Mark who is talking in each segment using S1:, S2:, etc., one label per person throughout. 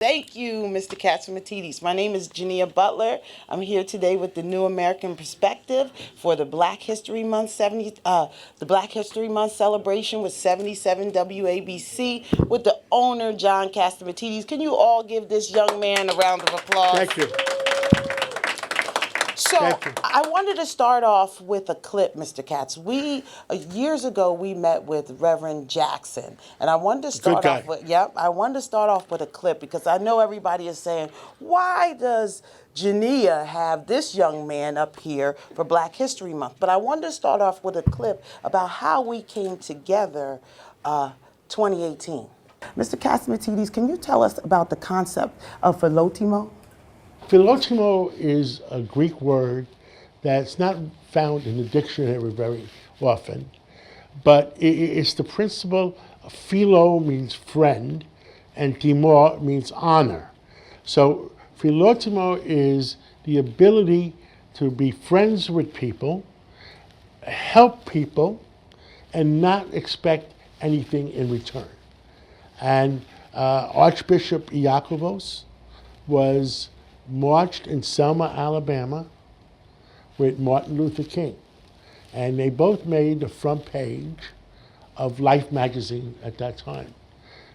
S1: Thank you, Mr. Katsimatidis. My name is Jineea Butler. I'm here today with the New American Perspective for the Black History Month celebration with 77 WABC with the owner, John Katsimatidis. Can you all give this young man a round of applause?
S2: Thank you.
S1: So I wanted to start off with a clip, Mr. Katz. Years ago we met with Reverend Jackson, and I wanted to start off with a clip because I know everybody is saying, why does Jineea have this young man up here for Black History Month? But I wanted to start off with a clip about how we came together 2018. Mr. Katsimatidis, can you tell us about the concept of philotimo?
S2: Philotimo is a Greek word that's not found in the dictionary very often, but it's the principle. Philo means friend, and timor means honor. So philotimo is the ability to be friends with people, help people, and not expect anything in return. And Archbishop Iakovos was marched in Selma, Alabama with Martin Luther King. And they both made the front page of Life magazine at that time,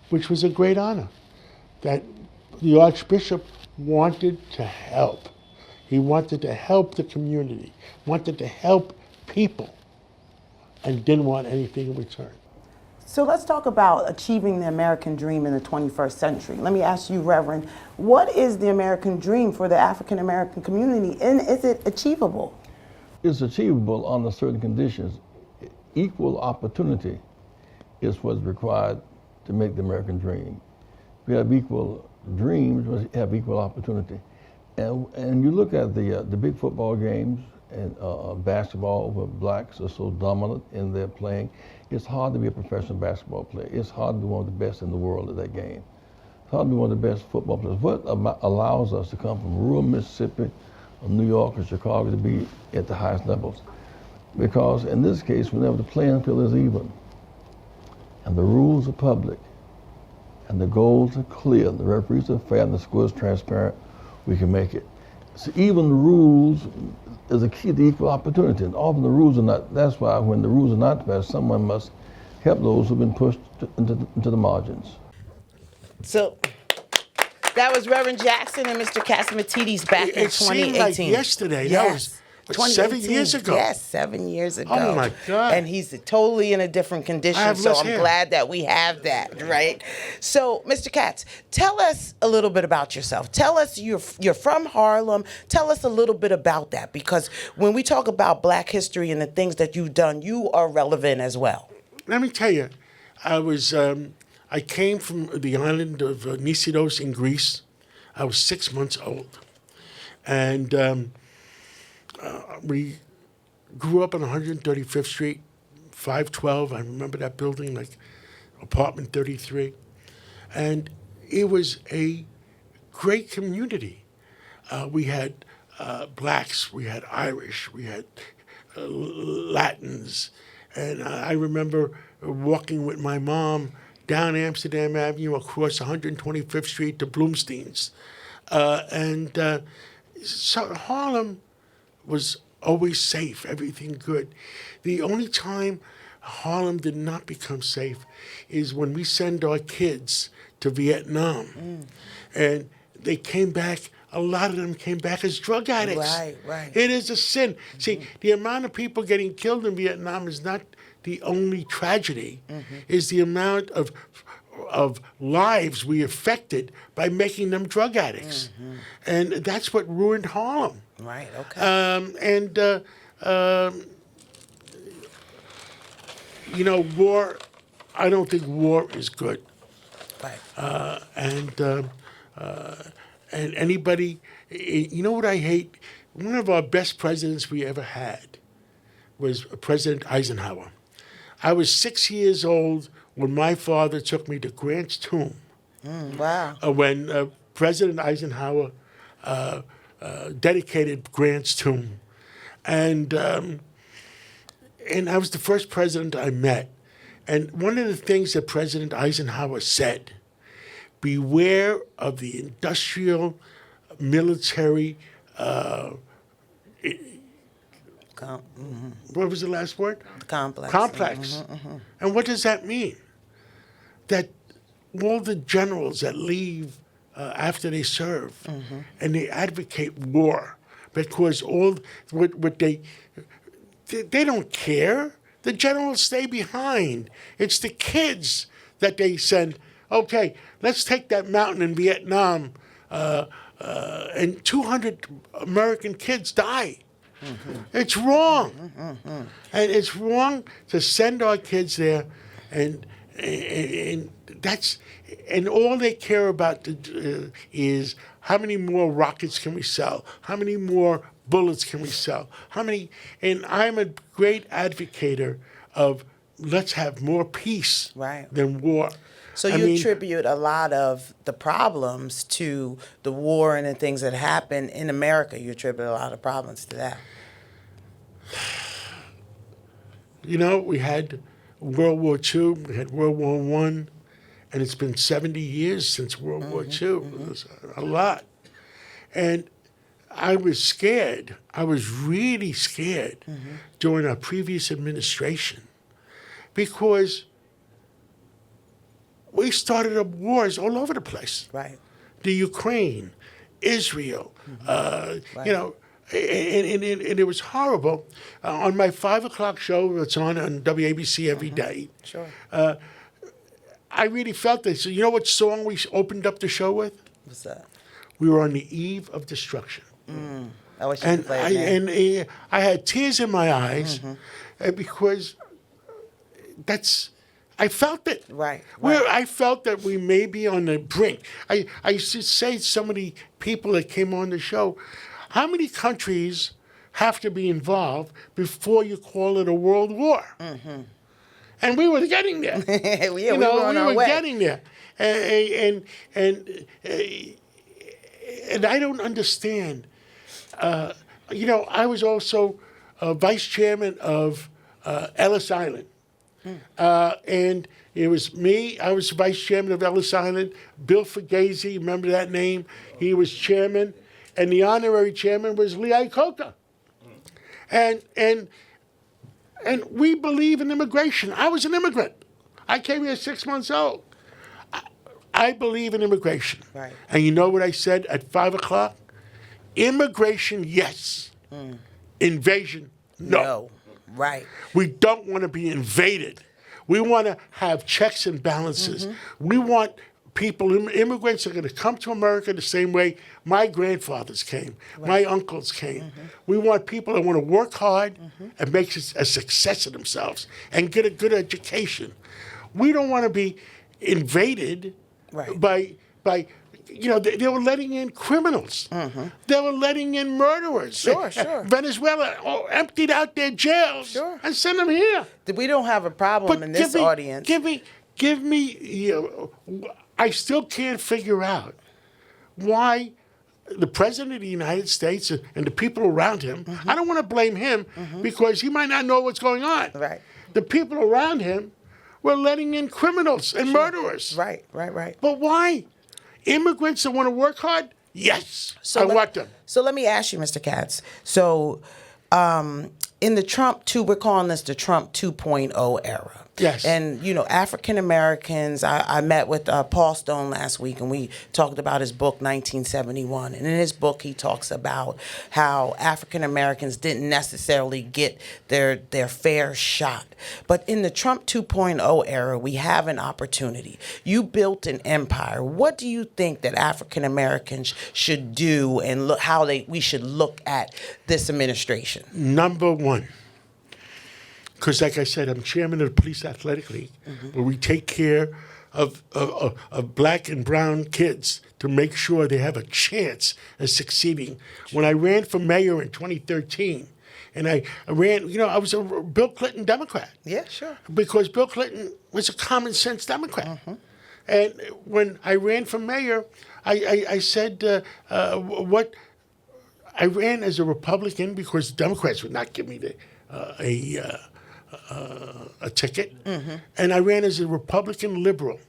S2: which was a great honor. That the Archbishop wanted to help. He wanted to help the community, wanted to help people, and didn't want anything in return.
S1: So let's talk about achieving the American dream in the 21st century. Let me ask you, Reverend, what is the American dream for the African American community, and is it achievable?
S3: It's achievable under certain conditions. Equal opportunity is what's required to make the American dream. We have equal dreams, we have equal opportunity. And you look at the big football games and basketball, where blacks are so dominant in their playing. It's hard to be a professional basketball player. It's hard to be one of the best in the world at that game. It's hard to be one of the best football players. What allows us to come from rural Mississippi, or New York, or Chicago to be at the highest levels? Because in this case, whenever the playing field is even, and the rules are public, and the goals are clear, the referees are fair, and the score is transparent, we can make it. So even the rules is a key to equal opportunity, and often the rules are not. That's why when the rules are not passed, someone must help those who've been pushed into the margins.
S1: So that was Reverend Jackson and Mr. Katsimatidis back in 2018.
S2: It seemed like yesterday.
S1: Yes.
S2: That was 7 years ago.
S1: Yes, 7 years ago.
S2: Oh my God.
S1: And he's totally in a different condition, so I'm glad that we have that, right? So, Mr. Katz, tell us a little bit about yourself. Tell us you're from Harlem. Tell us a little bit about that, because when we talk about Black history and the things that you've done, you are relevant as well.
S2: Let me tell you, I came from the island of Nisidros in Greece. I was 6 months old. And we grew up on 135th Street, 512. I remember that building, like apartment 33. And it was a great community. We had blacks, we had Irish, we had Latins. And I remember walking with my mom down Amsterdam Avenue across 125th Street to Bloomstein's. So Harlem was always safe, everything good. The only time Harlem did not become safe is when we send our kids to Vietnam. And they came back, a lot of them came back as drug addicts.
S1: Right.
S2: It is a sin. See, the amount of people getting killed in Vietnam is not the only tragedy, is the amount of lives we affected by making them drug addicts. And that's what ruined Harlem.
S1: Right, okay.
S2: War, I don't think war is good.
S1: Right.
S2: And anybody, you know what I hate? One of our best presidents we ever had was President Eisenhower. I was 6 years old when my father took me to Grant's tomb.
S1: Wow.
S2: When President Eisenhower dedicated Grant's tomb. And I was the first president I met. And one of the things that President Eisenhower said, beware of the industrial, military, what was the last word?
S1: Complex.
S2: Complex. And what does that mean? That all the generals that leave after they serve and they advocate war because all what they don't care. The generals stay behind. It's the kids that they send. Okay, let's take that mountain in Vietnam, and 200 American kids die. It's wrong, and it's wrong to send our kids there, and that's and all they care about is how many more rockets can we sell, how many more bullets can we sell, how many. And I'm a great advocator of let's have more peace than war.
S1: So you attribute a lot of the problems to the war and the things that happen in America. You attribute a lot of problems to that.
S2: You know, we had World War II, we had World War I, and it's been 70 years since World War II. It was a lot. And I was scared. I was really scared during our previous administration because we started up wars all over the place.
S1: Right.
S2: The Ukraine, Israel, you know, and it was horrible. On my 5 o'clock show that's on WABC every day,
S1: Sure.
S2: I really felt this. So you know what song we opened up the show with?
S1: What's that?
S2: We were on the eve of destruction.
S1: I wish you could play it now.
S2: And I had tears in my eyes because I felt it.
S1: Right.
S2: Where I felt that we may be on the brink. I used to say to so many people that came on the show, how many countries have to be involved before you call it a world war? And we were getting there.
S1: We were on our way.
S2: Getting there. And I don't understand. You know, I was also vice chairman of Ellis Island. And it was me. I was vice chairman of Ellis Island. Bill Fugazi, remember that name? He was chairman. And the honorary chairman was Lee Iacocca. And we believe in immigration. I was an immigrant. I came here 6 months old. I believe in immigration.
S1: Right.
S2: And you know what I said at 5 o'clock? Immigration, yes. Invasion, no.
S1: Right.
S2: We don't want to be invaded. We want to have checks and balances. We want people, immigrants are going to come to America the same way my grandfathers came, my uncles came. We want people that want to work hard and make a success of themselves and get a good education. We don't want to be invaded by you know, they were letting in criminals. They were letting in murderers.
S1: Sure.
S2: Venezuela emptied out their jails and sent them here.
S1: We don't have a problem in this audience.
S2: Give me, you know, I still can't figure out why the President of the United States and the people around him, I don't want to blame him because he might not know what's going on.
S1: Right.
S2: The people around him were letting in criminals and murderers.
S1: Right.
S2: But why? Immigrants that want to work hard? Yes, I want them.
S1: So let me ask you, Mr. Katz. So in the Trump we're calling this the Trump 2.0 era.
S2: Yes.
S1: And, you know, African Americans, I met with Paul Stone last week, and we talked about his book, 1971. And in his book, he talks about how African Americans didn't necessarily get their fair shot. But in the Trump 2.0 era, we have an opportunity. You built an empire. What do you think that African Americans should do and how we should look at this administration?
S2: Number one, because like I said, I'm chairman of the Police Athletic League, where we take care of black and brown kids to make sure they have a chance of succeeding. When I ran for mayor in 2013, and I ran, you know, I was a Bill Clinton Democrat.
S1: Yeah, sure.
S2: Because Bill Clinton was a common sense Democrat. And when I ran for mayor, I said, I ran as a Republican because the Democrats would not give me a ticket, and I ran as a Republican liberal.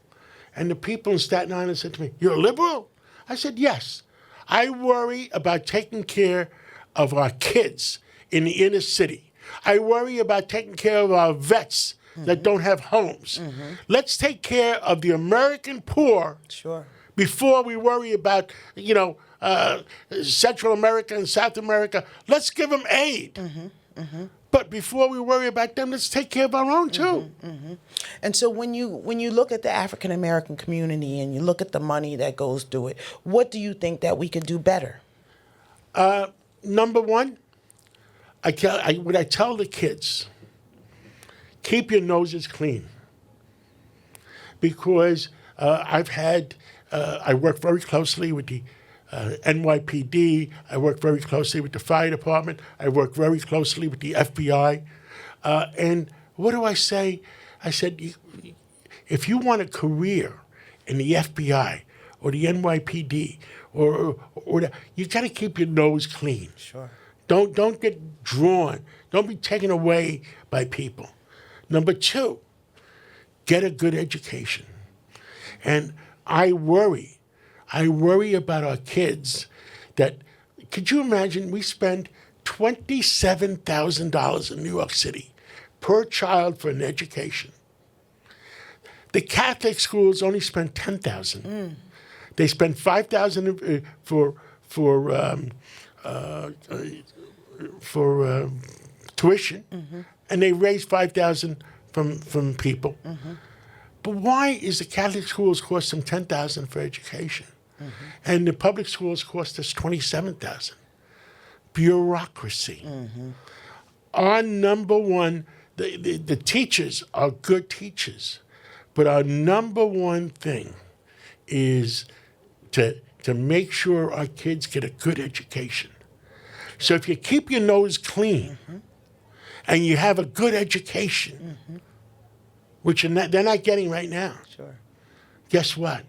S2: And the people in Staten Island said to me, "You're a liberal?" I said, "Yes. I worry about taking care of our kids in the inner city. I worry about taking care of our vets that don't have homes. Let's take care of the American poor before we worry about, Central America and South America. Let's give them aid. But before we worry about them, let's take care of our own too."
S1: And so when you look at the African American community and you look at the money that goes through it, what do you think that we could do better?
S2: Number one, I tell the kids, keep your noses clean. Because I work very closely with the NYPD. I work very closely with the fire department. I work very closely with the FBI. And what do I say? I said, if you want a career in the FBI or the NYPD you got to keep your nose clean.
S1: Sure.
S2: Don't get drawn. Don't be taken away by people. Number two, get a good education. And I worry about our kids that, could you imagine, we spend $27,000 in New York City per child for an education. The Catholic schools only spend $10,000. They spend $5,000 for tuition, and they raise $5,000 from people. But why is the Catholic schools cost them $10,000 for education, and the public schools cost us $27,000? Bureaucracy. Our number one, the teachers are good teachers, but our number one thing is to make sure our kids get a good education. So if you keep your nose clean and you have a good education, which they're not getting right now, guess what?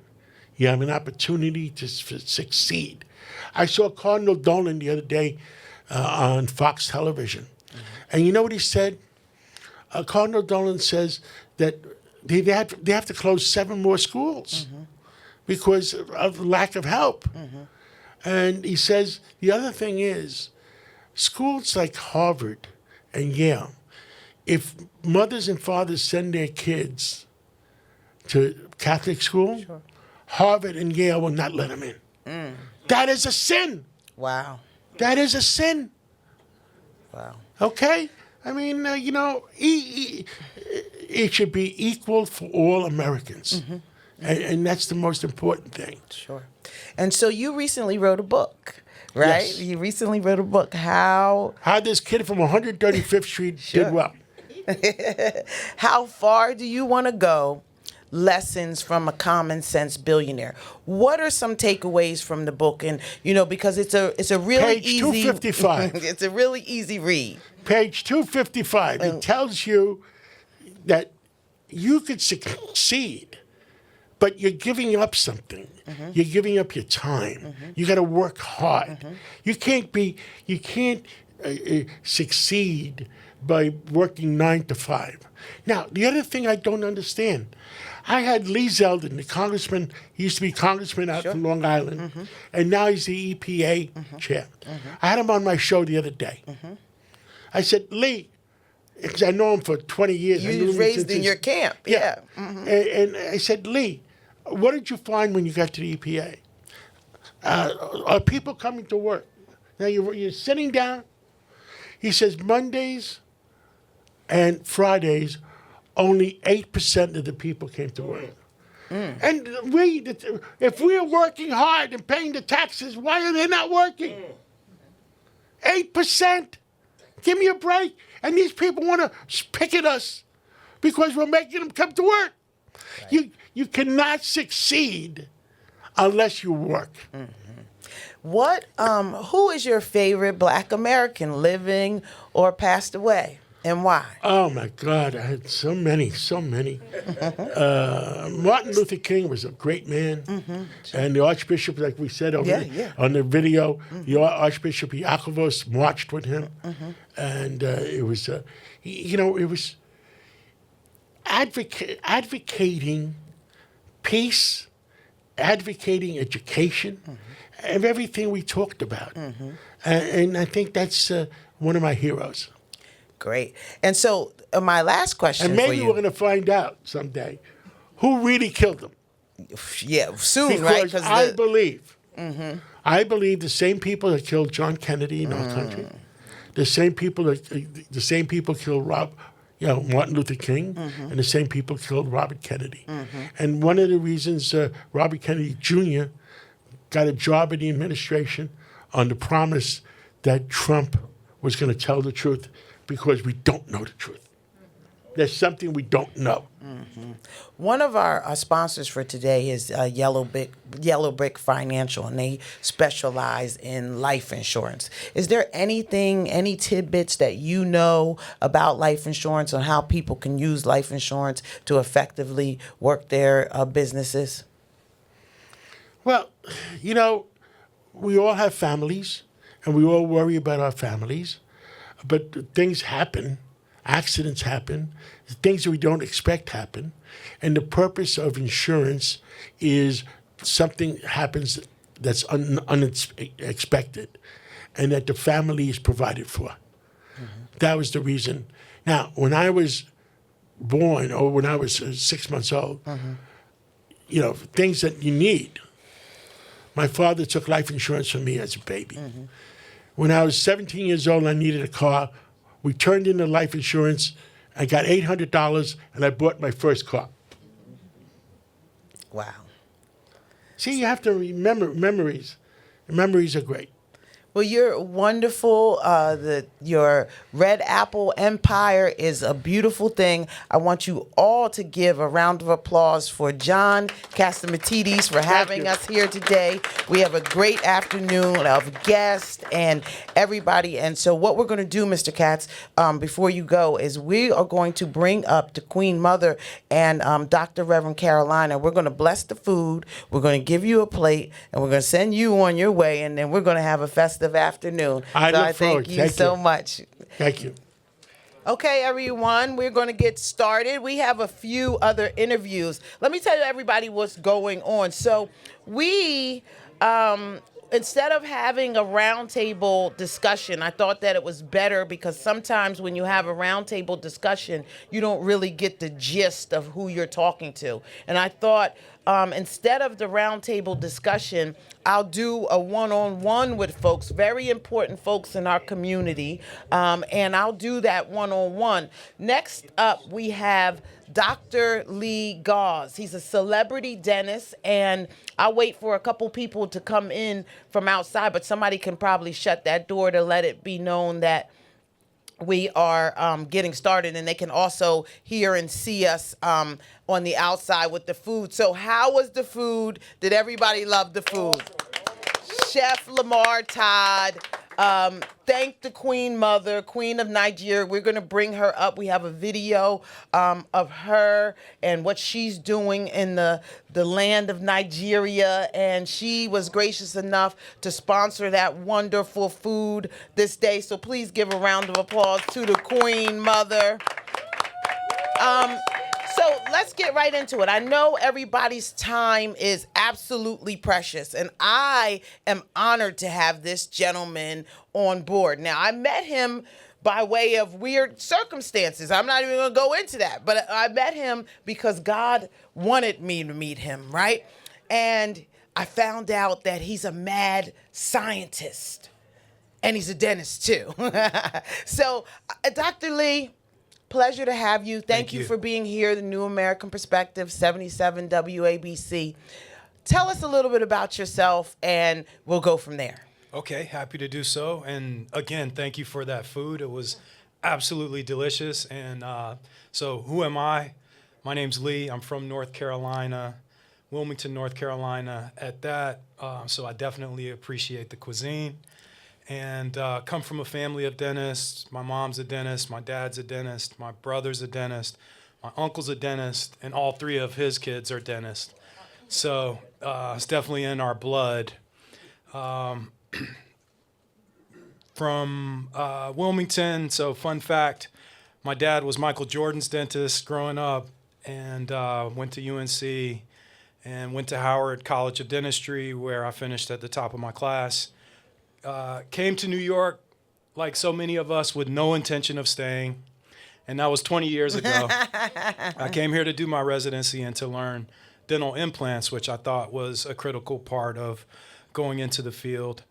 S2: You have an opportunity to succeed. I saw Cardinal Dolan the other day on Fox Television. And you know what he said? Cardinal Dolan says that they have to close 7 more schools because of lack of help. And he says the other thing is, schools like Harvard and Yale, if mothers and fathers send their kids to Catholic school, Harvard and Yale will not let them in. That is a sin.
S1: Wow.
S2: That is a sin.
S1: Wow.
S2: Okay? I mean, it should be equal for all Americans. And that's the most important thing.
S1: Sure. And so you recently wrote a book, right?
S2: Yes.
S1: You recently wrote a book. How
S2: this kid from 135th Street did well.
S1: How far do you want to go? Lessons from a common sense billionaire. What are some takeaways from the book? And because it's a really
S2: Page
S1: easy
S2: 255.
S1: It's a really easy read.
S2: Page 255. It tells you that you could succeed, but you're giving up something. You're giving up your time. You got to work hard. You can't succeed by working 9 to 5. Now, the other thing I don't understand, I had Lee Zeldin, the congressman. He used to be congressman out from Long Island, and now he's the EPA chair. I had him on my show the other day. I said, Lee, because I know him for 20 years.
S1: You was raised in your camp. Yeah.
S2: And I said, Lee, what did you find when you got to the EPA? Are people coming to work? Now you're sitting down. He says Mondays and Fridays, only 8% of the people came to work. And if we're working hard and paying the taxes, why are they not working? 8%. Give me a break. And these people want to pick at us because we're making them come to work. Right. You cannot succeed unless you work.
S1: Who is your favorite Black American, living or passed away, and why?
S2: Oh my God, I had so many. Martin Luther King was a great man, and the Archbishop, like we said on the video, the Archbishop Iakovos marched with him, and it was, it was advocating peace, advocating education, and everything we talked about. And I think that's one of my heroes.
S1: Great. And so my last question
S2: And
S1: for
S2: maybe
S1: you.
S2: we're going to find out someday who really killed him.
S1: Yeah, soon,
S2: Because
S1: right? Because
S2: I believe the same people that killed John Kennedy in our country, the same people killed Martin Luther King, and the same people killed Robert Kennedy. And one of the reasons Robert Kennedy Jr. got a job in the administration on the promise that Trump was going to tell the truth, because we don't know the truth. There's something we don't know.
S1: one of our sponsors for today is Yellow Brick Financial, and they specialize in life insurance. Is there anything, any tidbits that you know about life insurance on how people can use life insurance to effectively work their businesses?
S2: Well, you know, we all have families, and we all worry about our families, but things happen. Accidents happen, things that we don't expect happen, and the purpose of insurance is something happens that's unexpected, and that the family is provided for. That was the reason. Now, when I was born, or when I was 6 months old, you know, things that you need. My father took life insurance for me as a baby. When I was 17 years old, I needed a car. We turned in the life insurance. I got $800, and I bought my first car.
S1: Wow.
S2: See, you have to remember memories. Memories are great.
S1: Well, you're wonderful. Your Red Apple Empire is a beautiful thing. I want you all to give a round of applause for John Catsimatidis for having us here today. We have a great afternoon of guests and everybody. And so what we're going to do, Mr. Katz, before you go, is we are going to bring up the Queen Mother and Dr. Reverend Carolina. We're going to bless the food. We're going to give you a plate, and we're going to send you on your way, and then we're going to have a festive afternoon.
S2: I look forward.
S1: Thank you so much.
S2: Thank you.
S1: Okay, everyone, we're going to get started. We have a few other interviews. Let me tell you, everybody, what's going on. So we, instead of having a roundtable discussion, I thought that it was better, because sometimes when you have a roundtable discussion, you don't really get the gist of who you're talking to. And I thought, instead of the roundtable discussion, I'll do a one-on-one with folks, very important folks in our community, and I'll do that one-on-one. Next up, we have Dr. Lee Gauze. He's a celebrity dentist, and I'll wait for a couple people to come in from outside, but somebody can probably shut that door to let it be known that we are getting started, and they can also hear and see us on the outside with the food. So how was the food? Did everybody love the food? Chef Lamar Todd, thank the Queen Mother, Queen of Nigeria. We're going to bring her up. We have a video of her and what she's doing in the land of Nigeria, and she was gracious enough to sponsor that wonderful food this day. So please give a round of applause to the Queen Mother. So let's get right into it. I know everybody's time is absolutely precious, and I am honored to have this gentleman on board. Now, I met him by way of weird circumstances. I'm not even going to go into that, but I met him because God wanted me to meet him, right? And I found out that he's a mad scientist, and he's a dentist too. So, Dr. Lee, pleasure to have you. Thank you for being here, the New American Perspective, 77 WABC. Tell us a little bit about yourself, and we'll go from there.
S4: Okay, happy to do so. And again, thank you for that food. It was absolutely delicious. And so who am I? My name's Lee. I'm from North Carolina, Wilmington, North Carolina at that. So I definitely appreciate the cuisine. And come from a family of dentists. My mom's a dentist, my dad's a dentist, my brother's a dentist, my uncle's a dentist, and all three of his kids are dentists. So it's definitely in our blood. From Wilmington, so fun fact, my dad was Michael Jordan's dentist growing up, and went to UNC, and went to Howard College of Dentistry, where I finished at the top of my class. Came to New York, like so many of us, with no intention of staying. And that was 20 years ago. I came here to do my residency and to learn dental implants, which I thought was a critical part of going into the field.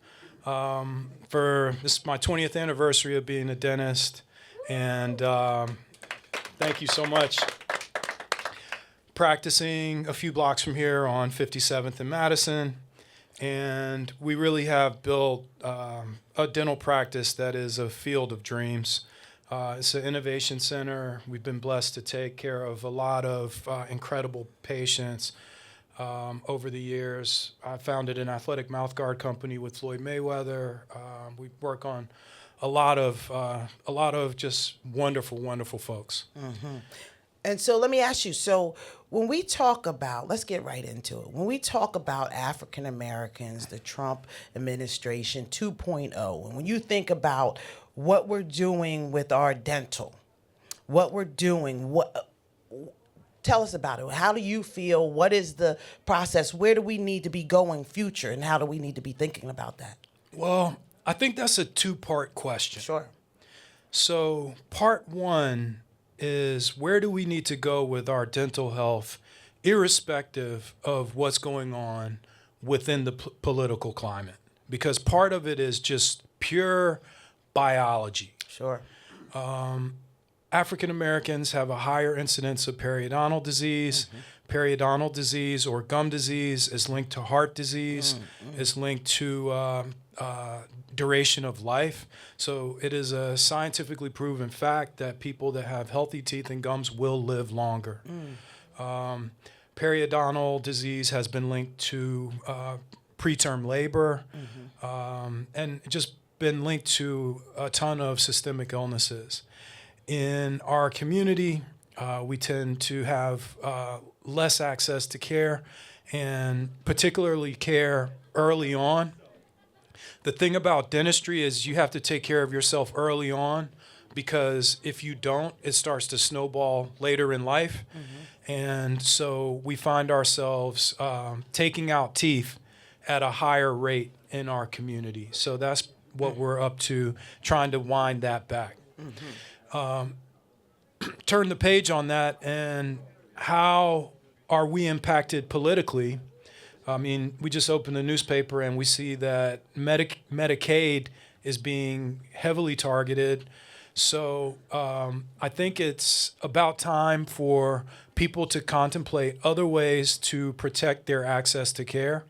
S4: For this is my 20th anniversary of being a dentist, and thank you so much. Practicing a few blocks from here on 57th and Madison, and we really have built a dental practice that is a field of dreams. It's an innovation center. We've been blessed to take care of a lot of incredible patients over the years. I founded an athletic mouthguard company with Floyd Mayweather. We work on a lot of just wonderful, wonderful folks.
S1: Mm-hmm. And so let me ask you, so when we talk about, let's get right into it. When we talk about African Americans, the Trump administration 2.0, and when you think about what we're doing with our dental, what we're doing, tell us about it. How do you feel? What is the process? Where do we need to be going future, and how do we need to be thinking about that?
S4: Well, I think that's a two-part question.
S1: Sure.
S4: So part one is, where do we need to go with our dental health, irrespective of what's going on within the political climate? Because part of it is just pure biology.
S1: Sure.
S4: African Americans have a higher incidence of periodontal disease. Mm-hmm. Periodontal disease or gum disease is linked to heart disease, is linked to duration of life. So it is a scientifically proven fact that people that have healthy teeth and gums will live longer. Periodontal disease has been linked to preterm labor, and just been linked to a ton of systemic illnesses. In our community, we tend to have less access to care, and particularly care early on. The thing about dentistry is you have to take care of yourself early on, because if you don't, it starts to snowball later in life. And so we find ourselves taking out teeth at a higher rate in our community. So that's what we're up to, trying to wind that back. Turn the page on that, and how are we impacted politically? I mean, we just opened the newspaper and we see that Medicaid is being heavily targeted. So I think it's about time for people to contemplate other ways to protect their access to care,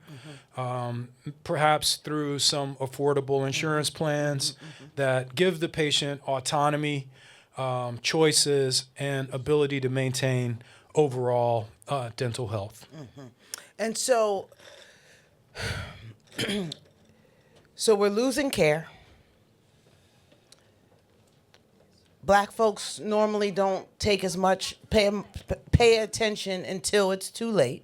S4: perhaps through some affordable insurance plans that give the patient autonomy, choices, and ability to maintain overall dental health.
S1: And so, so we're losing care. Black folks normally don't take as much, pay attention until it's too late.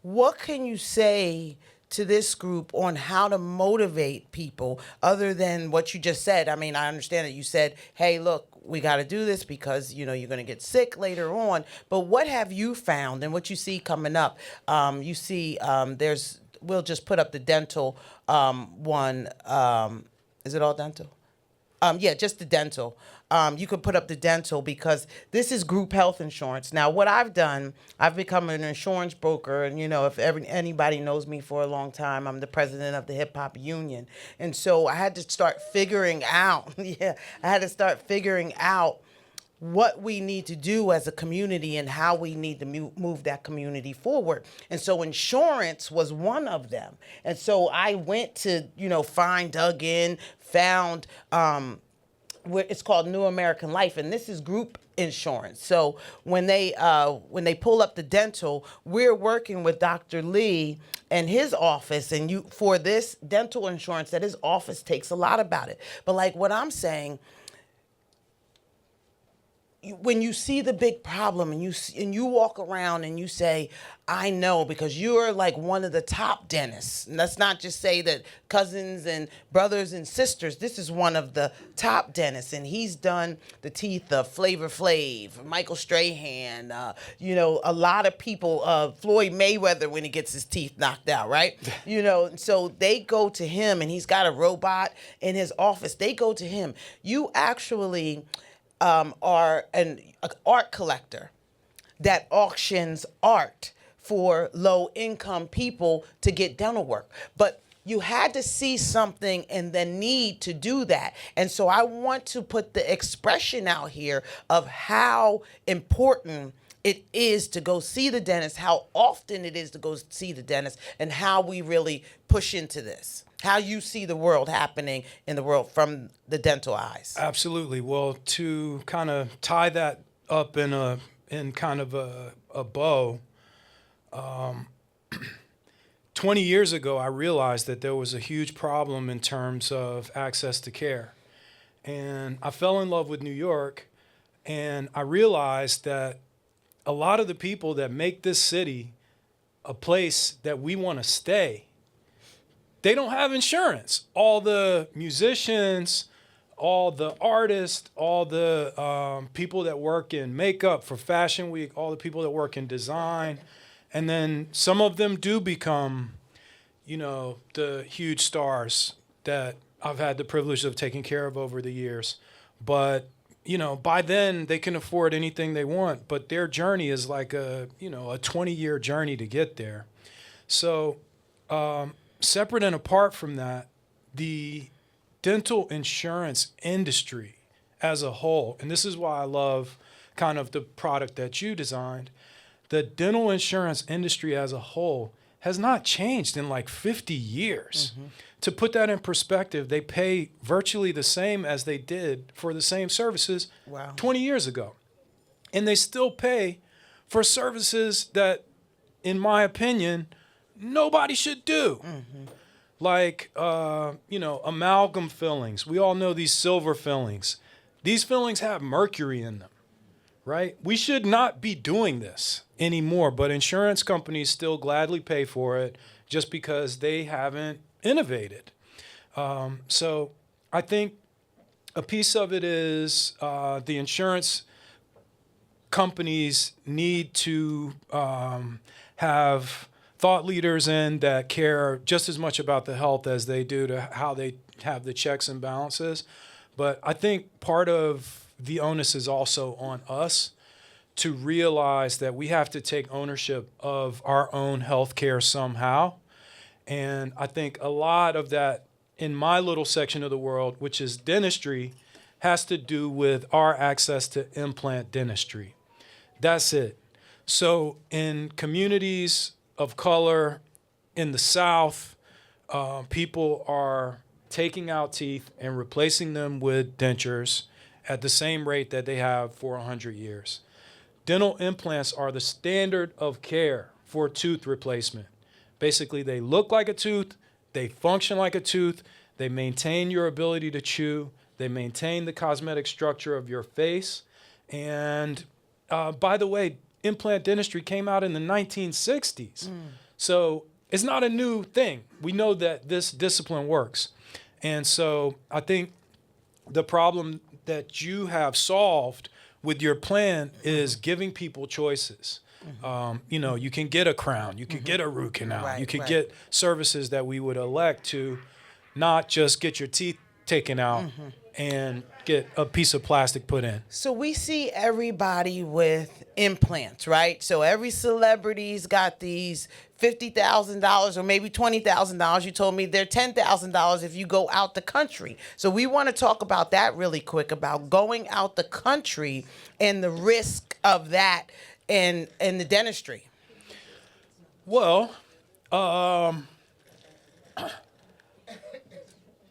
S1: What can you say to this group on how to motivate people other than what you just said? I mean, I understand that you said, hey, look, we got to do this because, you know, you're going to get sick later on. But what have you found and what you see coming up? You see we'll just put up the dental one. Is it all dental? Yeah, just the dental. You could put up the dental because this is group health insurance. Now, what I've done, I've become an insurance broker, and you know, if anybody knows me for a long time, I'm the president of the Hip Hop Union, and so I had to start figuring out. What we need to do as a community and how we need to move that community forward. And so insurance was one of them. And so I went to, dug in, found it's called New American Life, and this is group insurance. So when they pull up the dental, we're working with Dr. Lee and his office, and for this dental insurance that his office takes a lot about it. But like what I'm saying, when you see the big problem and you walk around and you say, I know, because you're like one of the top dentists. And let's not just say that cousins and brothers and sisters. This is one of the top dentists, and he's done the teeth of Flavor Flav, Michael Strahan, a lot of people, Floyd Mayweather when he gets his teeth knocked out, right? So they go to him, and he's got a robot in his office. They go to him. You actually are an art collector that auctions art for low-income people to get dental work. But you had to see something and the need to do that. And so I want to put the expression out here of how important it is to go see the dentist, how often it is to go see the dentist, and how we really push into this. How you see the world happening in the world from the dental eyes.
S4: Absolutely. Well, to kind of tie that up in kind of a bow, 20 years ago, I realized that there was a huge problem in terms of access to care. And I fell in love with New York, and I realized that a lot of the people that make this city a place that we want to stay, they don't have insurance. All the musicians, all the artists, all the people that work in makeup for Fashion Week, all the people that work in design, and then some of them do become, the huge stars that I've had the privilege of taking care of over the years. But, by then they can afford anything they want, but their journey is like a 20-year journey to get there. So, separate and apart from that, the dental insurance industry as a whole, and this is why I love kind of the product that you designed, the dental insurance industry as a whole has not changed in like 50 years. Mm-hmm. To put that in perspective, they pay virtually the same as they did for the same services 20 years ago. And they still pay for services that, in my opinion, nobody should do. Mm-hmm. Like, amalgam fillings. We all know these silver fillings. These fillings have mercury in them, right? We should not be doing this anymore, but insurance companies still gladly pay for it just because they haven't innovated. So I think a piece of it is the insurance companies need to have thought leaders in that care just as much about the health as they do to how they have the checks and balances. But I think part of the onus is also on us to realize that we have to take ownership of our own health care somehow. And I think a lot of that in my little section of the world, which is dentistry, has to do with our access to implant dentistry. That's it. So in communities of color in the South, people are taking out teeth and replacing them with dentures at the same rate that they have for 100 years. Dental implants are the standard of care for tooth replacement. Basically, they look like a tooth, they function like a tooth, they maintain your ability to chew, they maintain the cosmetic structure of your face. And by the way, implant dentistry came out in the 1960s. So it's not a new thing. We know that this discipline works. And so I think the problem that you have solved with your plan is giving people choices. Mm-hmm. You can get a crown, you can get a root canal, you can get services that we would elect to not just get your teeth taken out and get a piece of plastic put in.
S1: So we see everybody with implants, right? So every celebrity's got these $50,000 or maybe $20,000. You told me they're $10,000 if you go out the country. So we want to talk about that really quick, about going out the country and the risk of that in the dentistry.
S4: Well,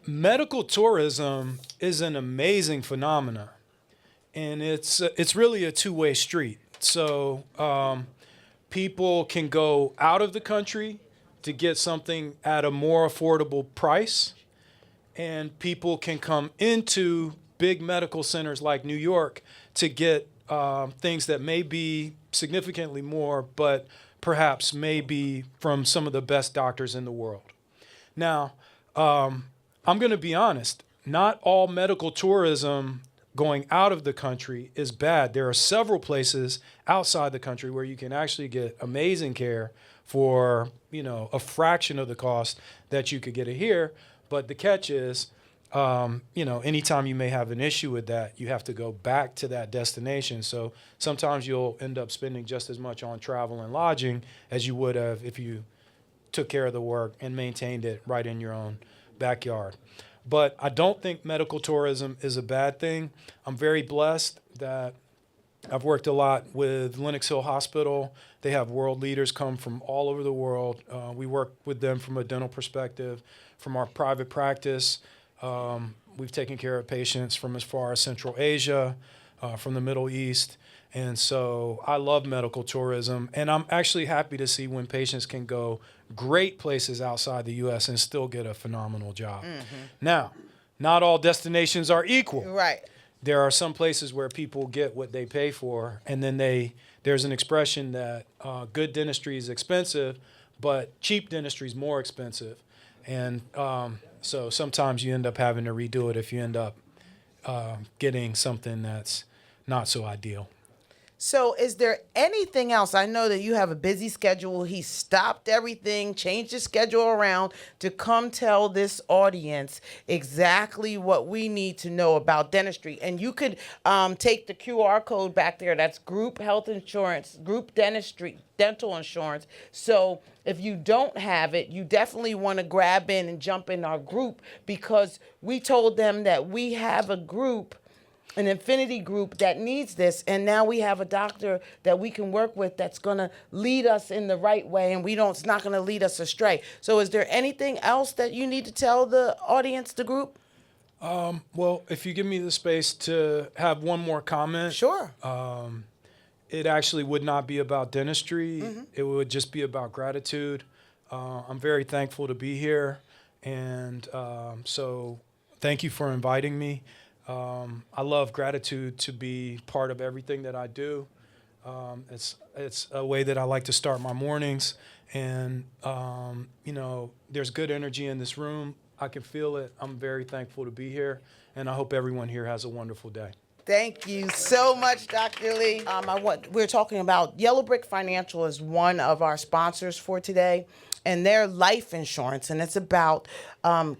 S4: medical tourism is an amazing phenomenon, and it's really a two-way street. So people can go out of the country to get something at a more affordable price, and people can come into big medical centers like New York to get things that may be significantly more, but perhaps may be from some of the best doctors in the world. Now, I'm going to be honest, not all medical tourism going out of the country is bad. There are several places outside the country where you can actually get amazing care for, a fraction of the cost that you could get it here. But the catch is, anytime you may have an issue with that, you have to go back to that destination. So sometimes you'll end up spending just as much on travel and lodging as you would have if you took care of the work and maintained it right in your own backyard. But I don't think medical tourism is a bad thing. I'm very blessed that I've worked a lot with Lenox Hill Hospital. They have world leaders come from all over the world. We work with them from a dental perspective, from our private practice. We've taken care of patients from as far as Central Asia, from the Middle East. And so I love medical tourism. And I'm actually happy to see when patients can go great places outside the U.S. and still get a phenomenal job. Now, not all destinations are equal.
S1: Right.
S4: There are some places where people get what they pay for, and then there's an expression that good dentistry is expensive, but cheap dentistry is more expensive. And so sometimes you end up having to redo it if you end up getting something that's not so ideal.
S1: So is there anything else? I know that you have a busy schedule. He stopped everything, changed his schedule around to come tell this audience exactly what we need to know about dentistry. And you could take the QR code back there. That's group health insurance, group dentistry, dental insurance. So if you don't have it, you definitely want to grab in and jump in our group, because we told them that we have a group, an infinity group that needs this, and now we have a doctor that we can work with that's going to lead us in the right way, and it's not going to lead us astray. So is there anything else that you need to tell the audience, the group?
S4: Well, if you give me the space to have one more comment.
S1: Sure.
S4: It actually would not be about dentistry. It would just be about gratitude. I'm very thankful to be here, and so thank you for inviting me. I love gratitude to be part of everything that I do. It's a way that I like to start my mornings, and there's good energy in this room. I can feel it. I'm very thankful to be here, and I hope everyone here has a wonderful day.
S1: Thank you so much, Dr. Lee. We're talking about Yellow Brick Financial is one of our sponsors for today, and their life insurance, and it's about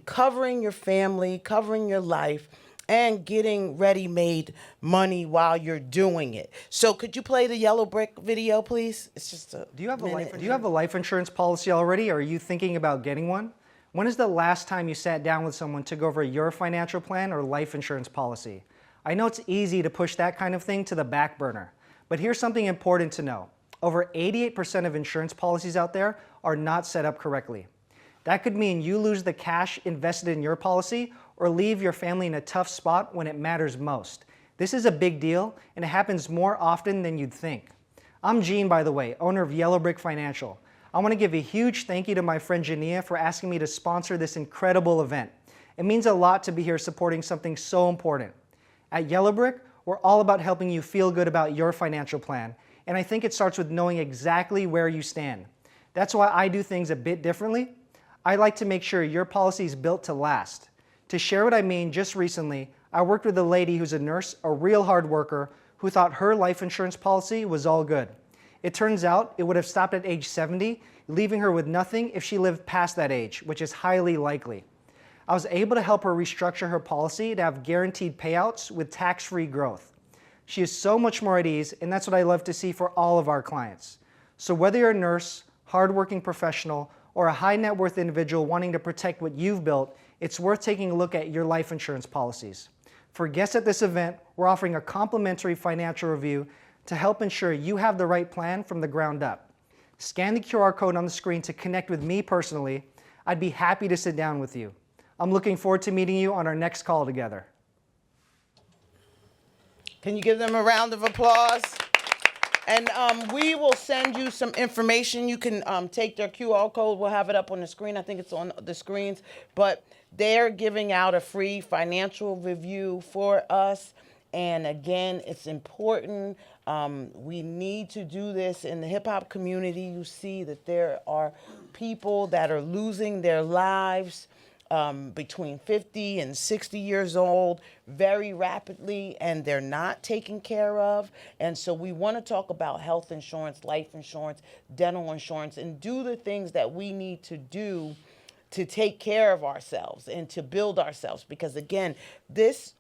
S1: covering your family, covering your life, and getting ready-made money while you're doing it. So could you play the Yellow Brick video, please? It's just a
S5: Do you have a life insurance policy already, or are you thinking about getting one? When is the last time you sat down with someone to go over your financial plan or life insurance policy? I know it's easy to push that kind of thing to the back burner, but here's something important to know. Over 88% of insurance policies out there are not set up correctly. That could mean you lose the cash invested in your policy or leave your family in a tough spot when it matters most. This is a big deal, and it happens more often than you'd think. I'm Gene, by the way, owner of Yellow Brick Financial. I want to give a huge thank you to my friend Jineea for asking me to sponsor this incredible event. It means a lot to be here supporting something so important. At Yellow Brick, we're all about helping you feel good about your financial plan, and I think it starts with knowing exactly where you stand. That's why I do things a bit differently. I like to make sure your policy is built to last. To share what I mean, just recently, I worked with a lady who's a nurse, a real hard worker, who thought her life insurance policy was all good. It turns out it would have stopped at age 70, leaving her with nothing if she lived past that age, which is highly likely. I was able to help her restructure her policy to have guaranteed payouts with tax-free growth. She is so much more at ease, and that's what I love to see for all of our clients. So whether you're a nurse, hardworking professional, or a high net worth individual wanting to protect what you've built, it's worth taking a look at your life insurance policies. For guests at this event, we're offering a complimentary financial review to help ensure you have the right plan from the ground up. Scan the QR code on the screen to connect with me personally. I'd be happy to sit down with you. I'm looking forward to meeting you on our next call together.
S1: Can you give them a round of applause? And we will send you some information. You can take their QR code. We'll have it up on the screen. I think it's on the screens. But they're giving out a free financial review for us. And again, it's important. We need to do this in the hip hop community. You see that there are people that are losing their lives between 50 and 60 years old very rapidly, and they're not taken care of. And so we want to talk about health insurance, life insurance, dental insurance, and do the things that we need to do to take care of ourselves and to build ourselves. Because again, this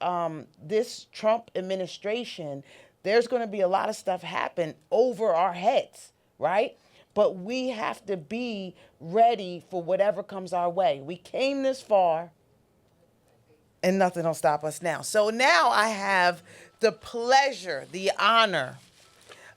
S1: Trump administration, there's going to be a lot of stuff happen over our heads, right? But we have to be ready for whatever comes our way. We came this far, and nothing will stop us now. So now I have the pleasure, the honor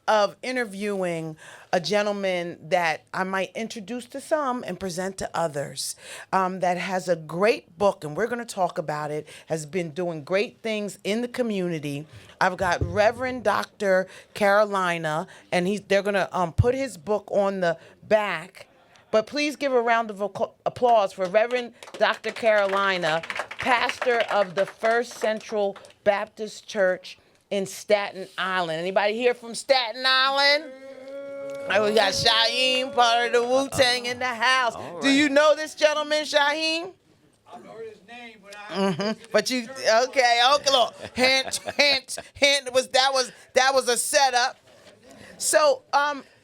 S1: of interviewing a gentleman that I might introduce to some and present to others, that has a great book, and we're going to talk about it, has been doing great things in the community. I've got Reverend Dr. Carolina, and they're going to put his book on the back. But please give a round of applause for Reverend Dr. Carolina, pastor of the First Central Baptist Church in Staten Island. Anybody here from Staten Island? We got Shaheem, part of the Wu-Tang in the house. Right. Do you know this gentleman, Shaheem?
S6: I've heard his name, but I.
S1: But you okay? Look, hint. That was a setup. So,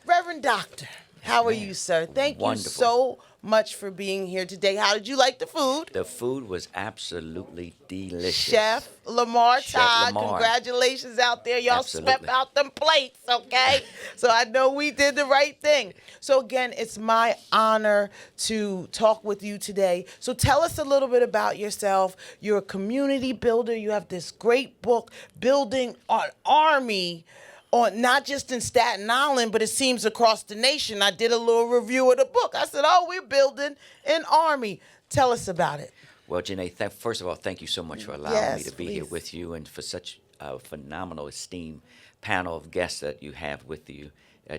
S1: Reverend Doctor, how are you, sir? Thank you so much for being here today. How did you like the food?
S6: The food was absolutely delicious.
S1: Chef Lamar Todd, congratulations out there. Y'all swept out them plates, okay? So I know we did the right thing. So again, it's my honor to talk with you today. So tell us a little bit about yourself. You're a community builder. You have this great book, Building an Army, on not just in Staten Island, but it seems across the nation. I did a little review of the book. I said, we're building an army. Tell us about it.
S6: Well, Jineea, first of all, thank you so much for allowing me to be here with you, and for such a phenomenal, esteemed panel of guests that you have with you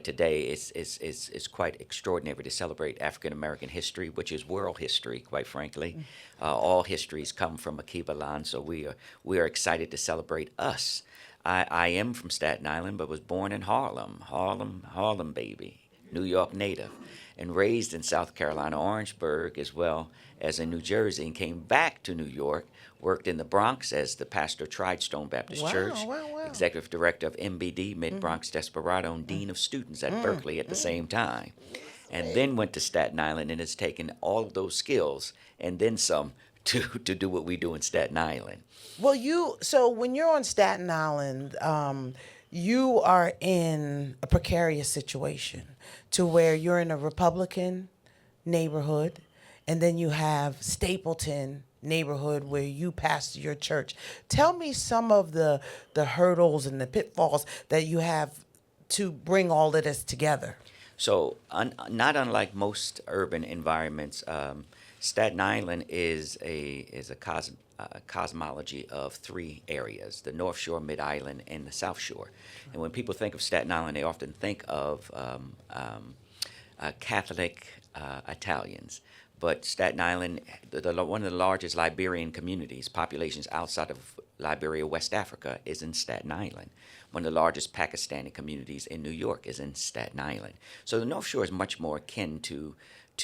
S6: today. It's quite extraordinary to celebrate African American history, which is world history, quite frankly. All histories come from Akiba land, so we are excited to celebrate us. I am from Staten Island, but was born in Harlem baby, New York native, and raised in South Carolina, Orangeburg, as well as in New Jersey, and came back to New York, worked in the Bronx as the pastor of Tridestone Baptist Church, executive director of MBD, Mid-Bronx Desperado, and dean of students at Berkeley at the same time, and then went to Staten Island and has taken all of those skills and then some to do what we do in Staten Island.
S1: Well, so when you're on Staten Island, you are in a precarious situation to where you're in a Republican neighborhood, and then you have Stapleton neighborhood where you pastor your church. Tell me some of the hurdles and the pitfalls that you have to bring all of this together.
S6: So, not unlike most urban environments, Staten Island is a cosmology of three areas: the North Shore, Mid-Island, and the South Shore. And when people think of Staten Island, they often think of Catholic Italians. But Staten Island, one of the largest Liberian communities, populations outside of Liberia, West Africa, is in Staten Island. One of the largest Pakistani communities in New York is in Staten Island. So the North Shore is much more akin to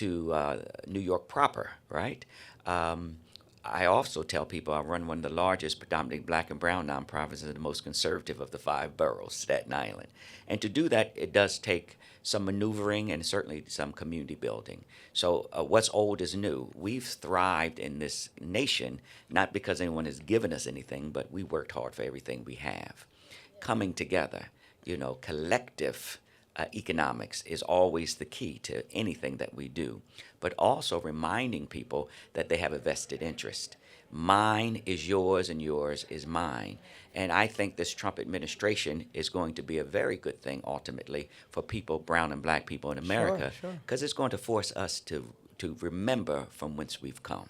S6: New York proper, right? I also tell people I run one of the largest predominantly black and brown nonprofits and the most conservative of the 5 boroughs, Staten Island. And to do that, it does take some maneuvering and certainly some community building. So what's old is new. We've thrived in this nation, not because anyone has given us anything, but we worked hard for everything we have. Coming together, collective economics is always the key to anything that we do, but also reminding people that they have a vested interest. Mine is yours and yours is mine. And I think this Trump administration is going to be a very good thing ultimately for people, brown and black people in America, because it's going to force us to remember from whence we've come.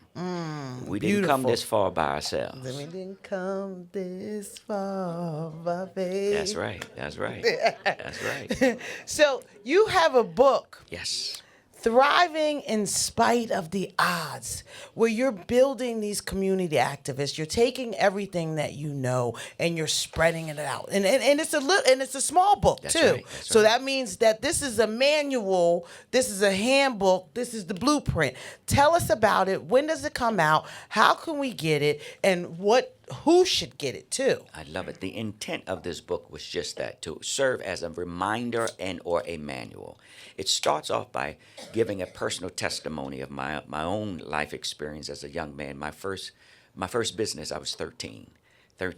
S6: We didn't come this far by ourselves.
S1: We didn't come this far by faith.
S6: That's right. That's right.
S1: So you have a book.
S6: Yes.
S1: Thriving in spite of the odds, where you're building these community activists. You're taking everything that you know and you're spreading it out. And it's a little, and it's a small book
S6: That's
S1: too.
S6: right, that's
S1: So
S6: right.
S1: that means that this is a manual, this is a handbook, this is the blueprint. Tell us about it. When does it come out? How can we get it? And who should get it too?
S6: I love it. The intent of this book was just that, to serve as a reminder and or a manual. It starts off by giving a personal testimony of my own life experience as a young man. My first business, I was 13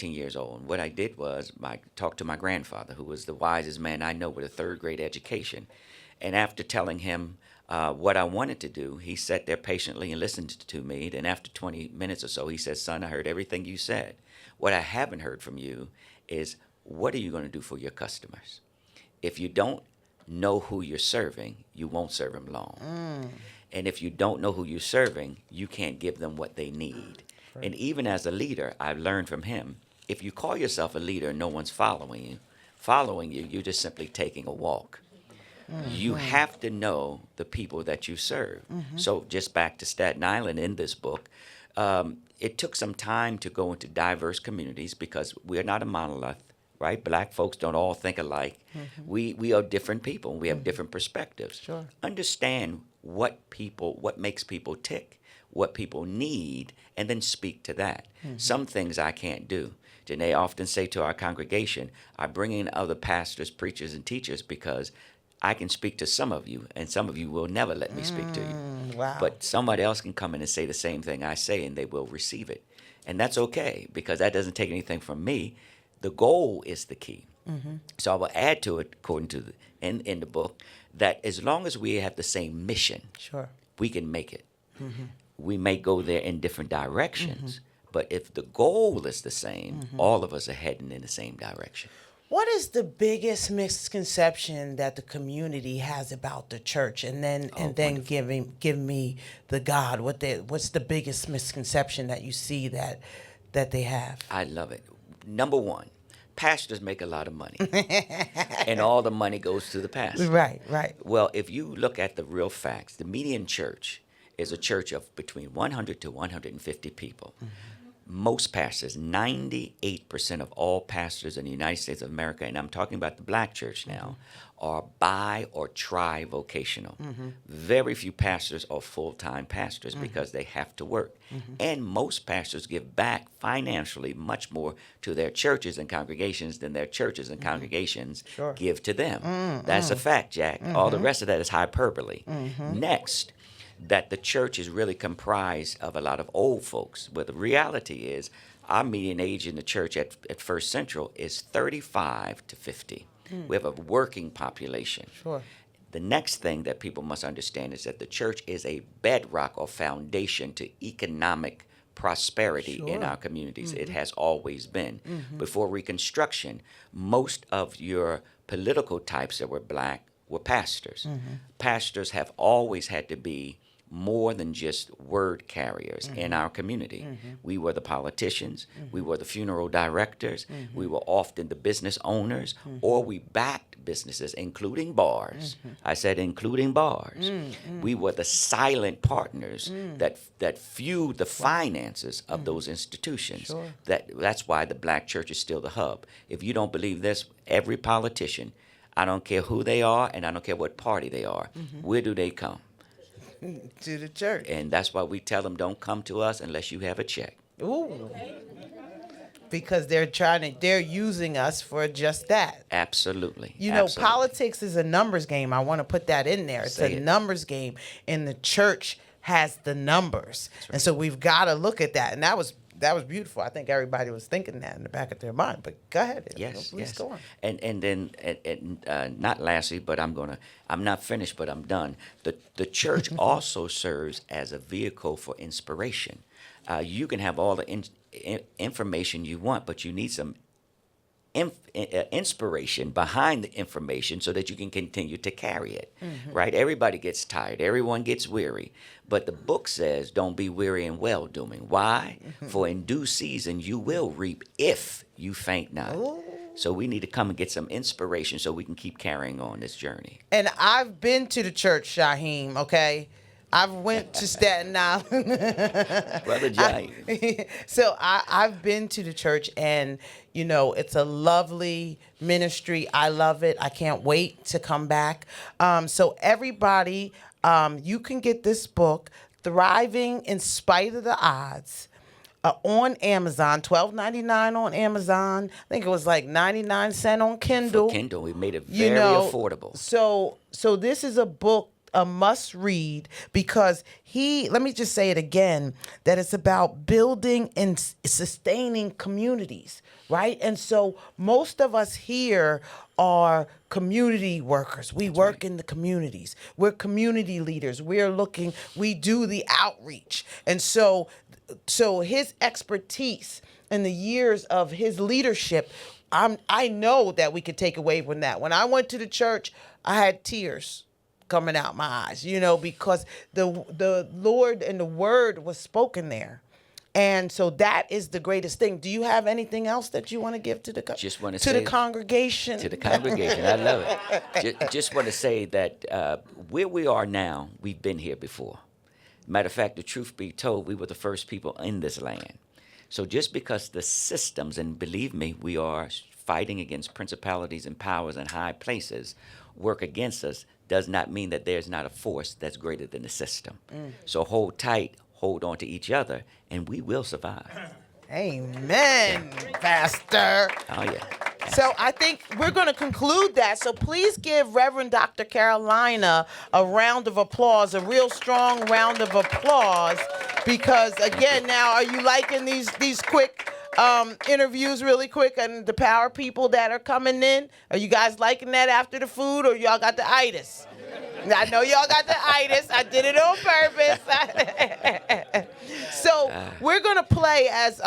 S6: years old. And what I did was I talked to my grandfather, who was the wisest man I know with a third grade education. And after telling him what I wanted to do, he sat there patiently and listened to me. Then after 20 minutes or so, he said, "Son, I heard everything you said. What I haven't heard from you is, what are you going to do for your customers? If you don't know who you're serving, you won't serve them long. And if you don't know who you're serving, you can't give them what they need." Right. And even as a leader, I've learned from him, if you call yourself a leader and no one's following you, you're just simply taking a walk. You have to know the people that you serve. So just back to Staten Island in this book, it took some time to go into diverse communities because we're not a monolith, right? Black folks don't all think alike. We are different people. We have different perspectives.
S1: Sure.
S6: Understand what makes people tick, what people need, and then speak to that. Some things I can't do. Jineea often say to our congregation, I bring in other pastors, preachers, and teachers because I can speak to some of you, and some of you will never let me speak to you.
S1: Wow.
S6: But somebody else can come in and say the same thing I say, and they will receive it. And that's okay, because that doesn't take anything from me. The goal is the key. So I will add to it, according to in the book, that as long as we have the same mission,
S1: Sure.
S6: we can make it. We may go there in different directions, but if the goal is the same, all of us are heading in the same direction.
S1: What is the biggest misconception that the community has about the church? And then give me the God. What's the biggest misconception that you see that they have?
S6: I love it. Number one, pastors make a lot of money, and all the money goes to the pastor.
S1: Right.
S6: Well, if you look at the real facts, the median church is a church of between 100 to 150 people. Most pastors, 98% of all pastors in the United States of America, and I'm talking about the black church now, are bi or tri-vocational. Very few pastors are full-time pastors because they have to work. And most pastors give back financially much more to their churches and congregations than their churches and congregations give to them. That's a fact, Jack. All the rest of that is hyperbole. Next, that the church is really comprised of a lot of old folks. But the reality is our median age in the church at First Central is 35 to 50. We have a working population.
S1: Sure.
S6: The next thing that people must understand is that the church is a bedrock or foundation to economic prosperity in our communities. It has always been. Before Reconstruction, most of your political types that were black were pastors. Pastors have always had to be more than just word carriers in our community. We were the politicians, we were the funeral directors, we were often the business owners, or we backed businesses, including bars. I said including bars. We were the silent partners that fueled the finances of those institutions. That's why the black church is still the hub. If you don't believe this, every politician, I don't care who they are and I don't care what party they are, where do they come?
S1: To the church.
S6: And that's why we tell them, don't come to us unless you have a check.
S1: Ooh. Because they're using us for just that.
S6: Absolutely.
S1: You know,
S6: Absolutely.
S1: politics is a numbers game. I want to put that in there. It's
S6: Say
S1: a
S6: it.
S1: numbers game, and the church has the numbers.
S6: Right.
S1: And so we've got to look at that. And that was beautiful. I think everybody was thinking that in the back of their mind. But go ahead.
S6: Yes,
S1: Please
S6: yes.
S1: go on.
S6: And then not lastly, but I'm not finished, but I'm done. The church also serves as a vehicle for inspiration. You can have all the information you want, but you need some inspiration behind the information so that you can continue to carry it, right? Everybody gets tired. Everyone gets weary. But the book says, don't be weary in well-doing. Why? For in due season you will reap if you faint not.
S1: Ooh.
S6: So we need to come and get some inspiration so we can keep carrying on this journey.
S1: And I've been to the church, Shaheem, okay? I've went to Staten Island.
S6: Brother Jai.
S1: So I've been to the church, and, you know, it's a lovely ministry. I love it. I can't wait to come back. So everybody, you can get this book, Thriving in Spite of the Odds, on Amazon, $12.99 on Amazon. I think it was like 99 cents on Kindle.
S6: For Kindle, we made it very affordable.
S1: So this is a book, a must read, because let me just say it again, that it's about building and sustaining communities, right? And so most of us here are community workers. We work in the communities. We're community leaders. We do the outreach. And so his expertise and the years of his leadership, I know that we could take away from that. When I went to the church, I had tears coming out my eyes, you know, because the Lord and the word was spoken there. And so that is the greatest thing. Do you have anything else that you want to give to the the congregation?
S6: To the congregation, I love it. Just want to say that where we are now, we've been here before. Matter of fact, the truth be told, we were the first people in this land. So just because the systems, and believe me, we are fighting against principalities and powers in high places, work against us, does not mean that there's not a force that's greater than the system. So hold tight, hold on to each other, and we will survive.
S1: Amen, Pastor.
S6: Oh, yeah.
S1: So I think we're going to conclude that. So please give Reverend Dr. Carolina a round of applause, a real strong round of applause, because again, now, are you liking these quick interviews really quick, and the power people that are coming in? Are you guys liking that after the food, or y'all got the itis? I know y'all got the itis. I did it on purpose. So we're going to play as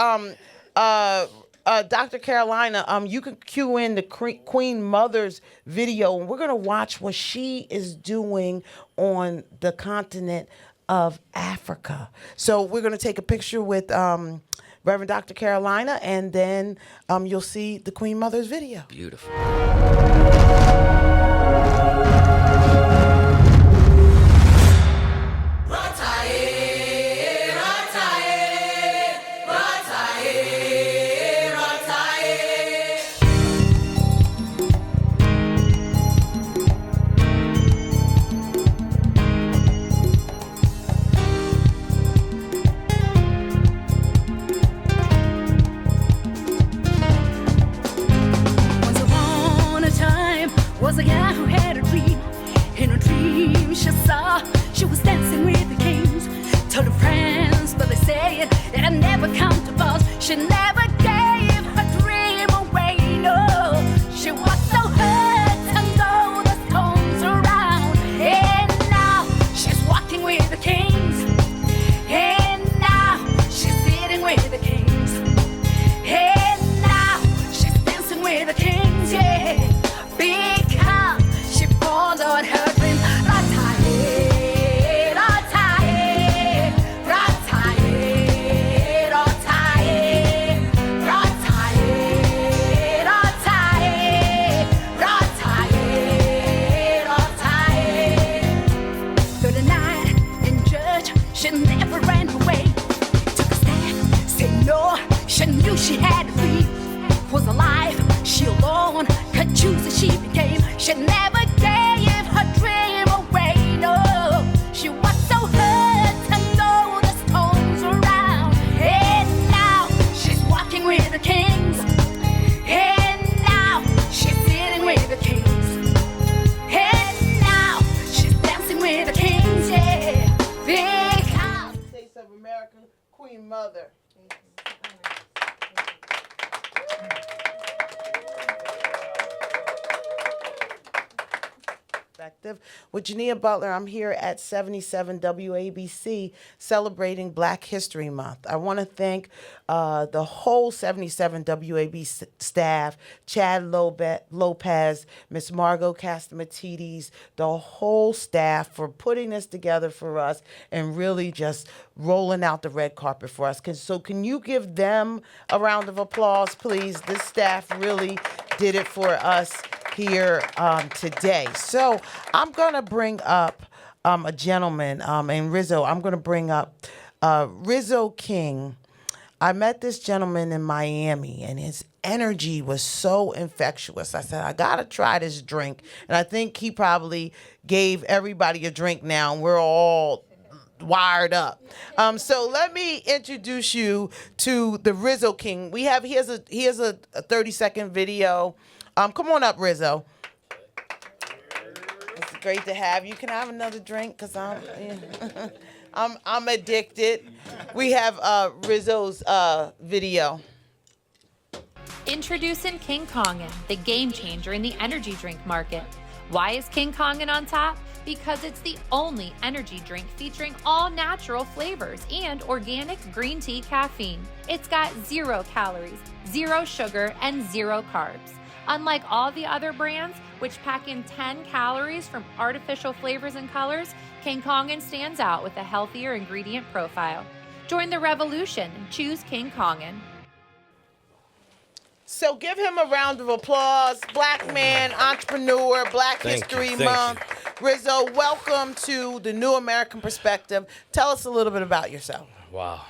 S1: Dr. Carolina, you can cue in the Queen Mother's video, and we're going to watch what she is doing on the continent of Africa. So we're going to take a picture with Reverend Dr. Carolina, and then you'll see the Queen Mother's video.
S6: Beautiful.
S7: Was a guy who had a dream. In a dream she saw she was dancing with the kings. Told her friends, but they said that I never come to pass. She never gave her dream away, no. She was so hurt and all the stones around. And now she's walking with the kings. And now she's sitting with the kings. And now she's dancing with the kings, yeah. Because she followed her dream. Rataye, rataye, rataye, rataye, rataye, rataye, rataye, rataye. 39 in church, she never ran away. Took a stand, said no, she knew she had to be. Was alive, she alone could choose as she became. She never gave her dream away, no. She was so hurt and all the stones around. And now she's walking with the kings. And now she's sitting with the kings. And now she's dancing with the kings, yeah. Because
S1: States of America, Queen Mother. With Jineea Butler, I'm here at 77 WABC celebrating Black History Month. I want to thank the whole 77 WABC staff, Chad Lopez, Miss Margot Castamatidis, the whole staff for putting this together for us and really just rolling out the red carpet for us. So can you give them a round of applause, please? This staff really did it for us here today. So I'm going to bring up a gentleman in Rizzo. I'm going to bring up Rizzo King. I met this gentleman in Miami, and his energy was so infectious. I said, I got to try this drink. And I think he probably gave everybody a drink now, and we're all wired up. So let me introduce you to the Rizzo King. He has a 30-second video. Come on up, Rizzo. It's great to have you. Can I have another drink? Because I'm addicted. We have Rizzo's video.
S8: Introducing King Kongin, the game changer in the energy drink market. Why is King Kongin on top? Because it's the only energy drink featuring all natural flavors and organic green tea caffeine. It's got 0 calories, 0 sugar, and 0 carbs. Unlike all the other brands, which pack in 10 calories from artificial flavors and colors, King Kongin stands out with a healthier ingredient profile. Join the revolution and choose King Kongin.
S1: So give him a round of applause. Black man, entrepreneur, Black History Month. Rizzo, welcome to the New American Perspective. Tell us a little bit about yourself.
S9: Wow.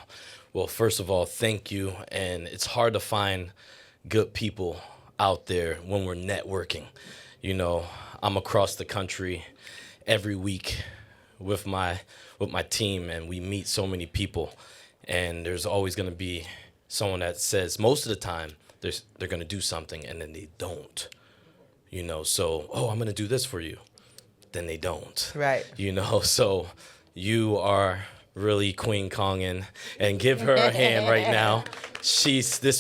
S9: Well, first of all, thank you. And it's hard to find good people out there when we're networking. You know, I'm across the country every week with my team, and we meet so many people. And there's always going to be someone that says, most of the time, they're going to do something, and then they don't. You know, so, I'm going to do this for you. Then they don't.
S1: Right.
S9: You know, so you are really Queen Kongin, and give her a hand right now.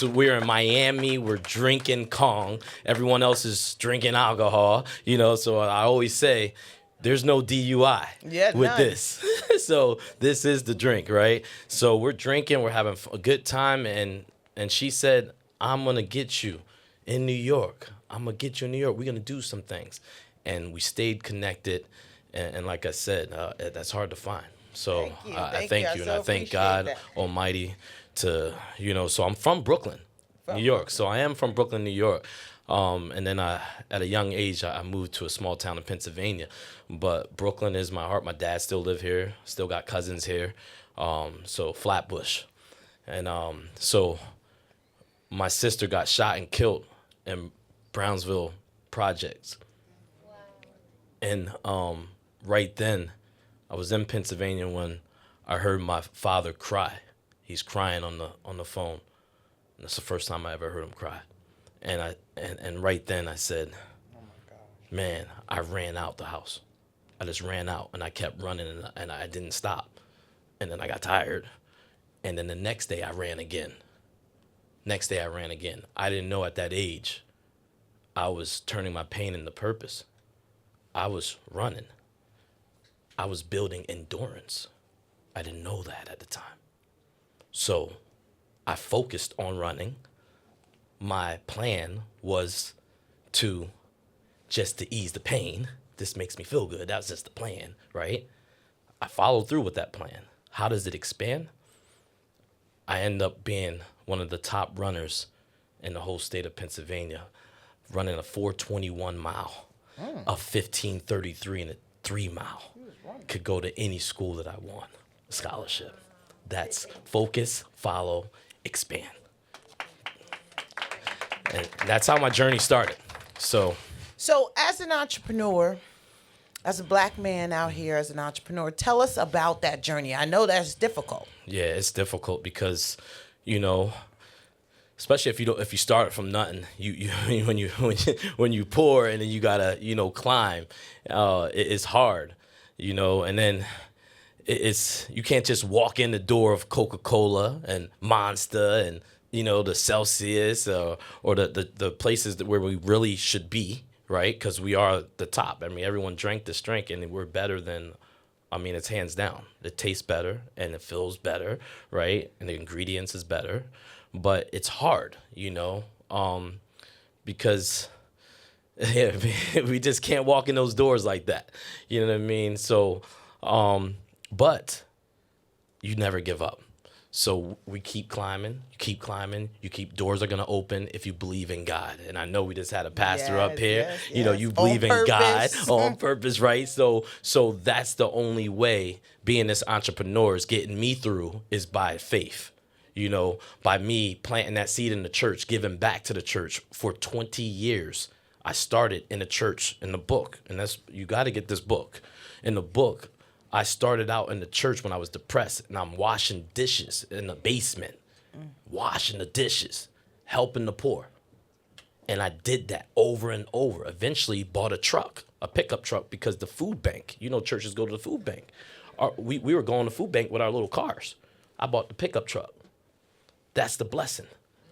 S9: We're in Miami, we're drinking Kong. Everyone else is drinking alcohol, you know, so I always say there's no DUI with
S1: none.
S9: this. So this is the drink, right? So we're drinking, we're having a good time, and she said, I'm going to get you in New York. I'm going to get you in New York. We're going to do some things. And we stayed connected, and like I said, that's hard to find. So I thank you, and I thank God Almighty to, you know, so I'm from Brooklyn, New York. So I am from Brooklyn, New York. And then at a young age, I moved to a small town in Pennsylvania. But Brooklyn is my heart. My dad still live here, still got cousins here. So Flatbush. And so my sister got shot and killed in Brownsville Projects. And right then, I was in Pennsylvania when I heard my father cry. He's crying on the phone. And that's the first time I ever heard him cry. And right then I said, man, I ran out the house. I just ran out, and I kept running, and I didn't stop. And then I got tired. And then the next day I ran again. I didn't know at that age I was turning my pain into purpose. I was running. I was building endurance. I didn't know that at the time. So I focused on running. My plan was to ease the pain. This makes me feel good. That was just the plan, right? I followed through with that plan. How does it expand? I end up being one of the top runners in the whole state of Pennsylvania, running a 4:21 mile, a 15:33, and a 3 mile. Could go to any school that I want, a scholarship. That's focus, follow, expand. And that's how my journey started. So
S1: as an entrepreneur, as a Black man out here as an entrepreneur, tell us about that journey. I know that's difficult.
S9: Yeah, it's difficult because, you know, especially if you start from nothing, you when you pour and then you gotta, you know, climb, it's hard, you know, and then it's you can't just walk in the door of Coca-Cola and Monster and, you know, the Celsius or the places where we really should be, right? Because we are the top. I mean, everyone drank this drink, and we're better than. I mean, it's hands down. It tastes better and it feels better, right? And the ingredients is better, but it's hard, you know, because we just can't walk in those doors like that. You know what I mean? So, but you never give up. So we keep climbing, doors are gonna open if you believe in God. And I know we just had a pastor up here. You know, you believe in God on purpose, right? So that's the only way being this entrepreneur is getting me through is by faith. You know, by me planting that seed in the church, giving back to the church for 20 years. I started in the church in the book, and that's, you got to get this book. In the book, I started out in the church when I was depressed, and I'm washing dishes in the basement, washing the dishes, helping the poor. And I did that over and over. Eventually bought a truck, a pickup truck, because the food bank, you know, churches go to the food bank. We were going to the food bank with our little cars. I bought the pickup truck. That's the blessing.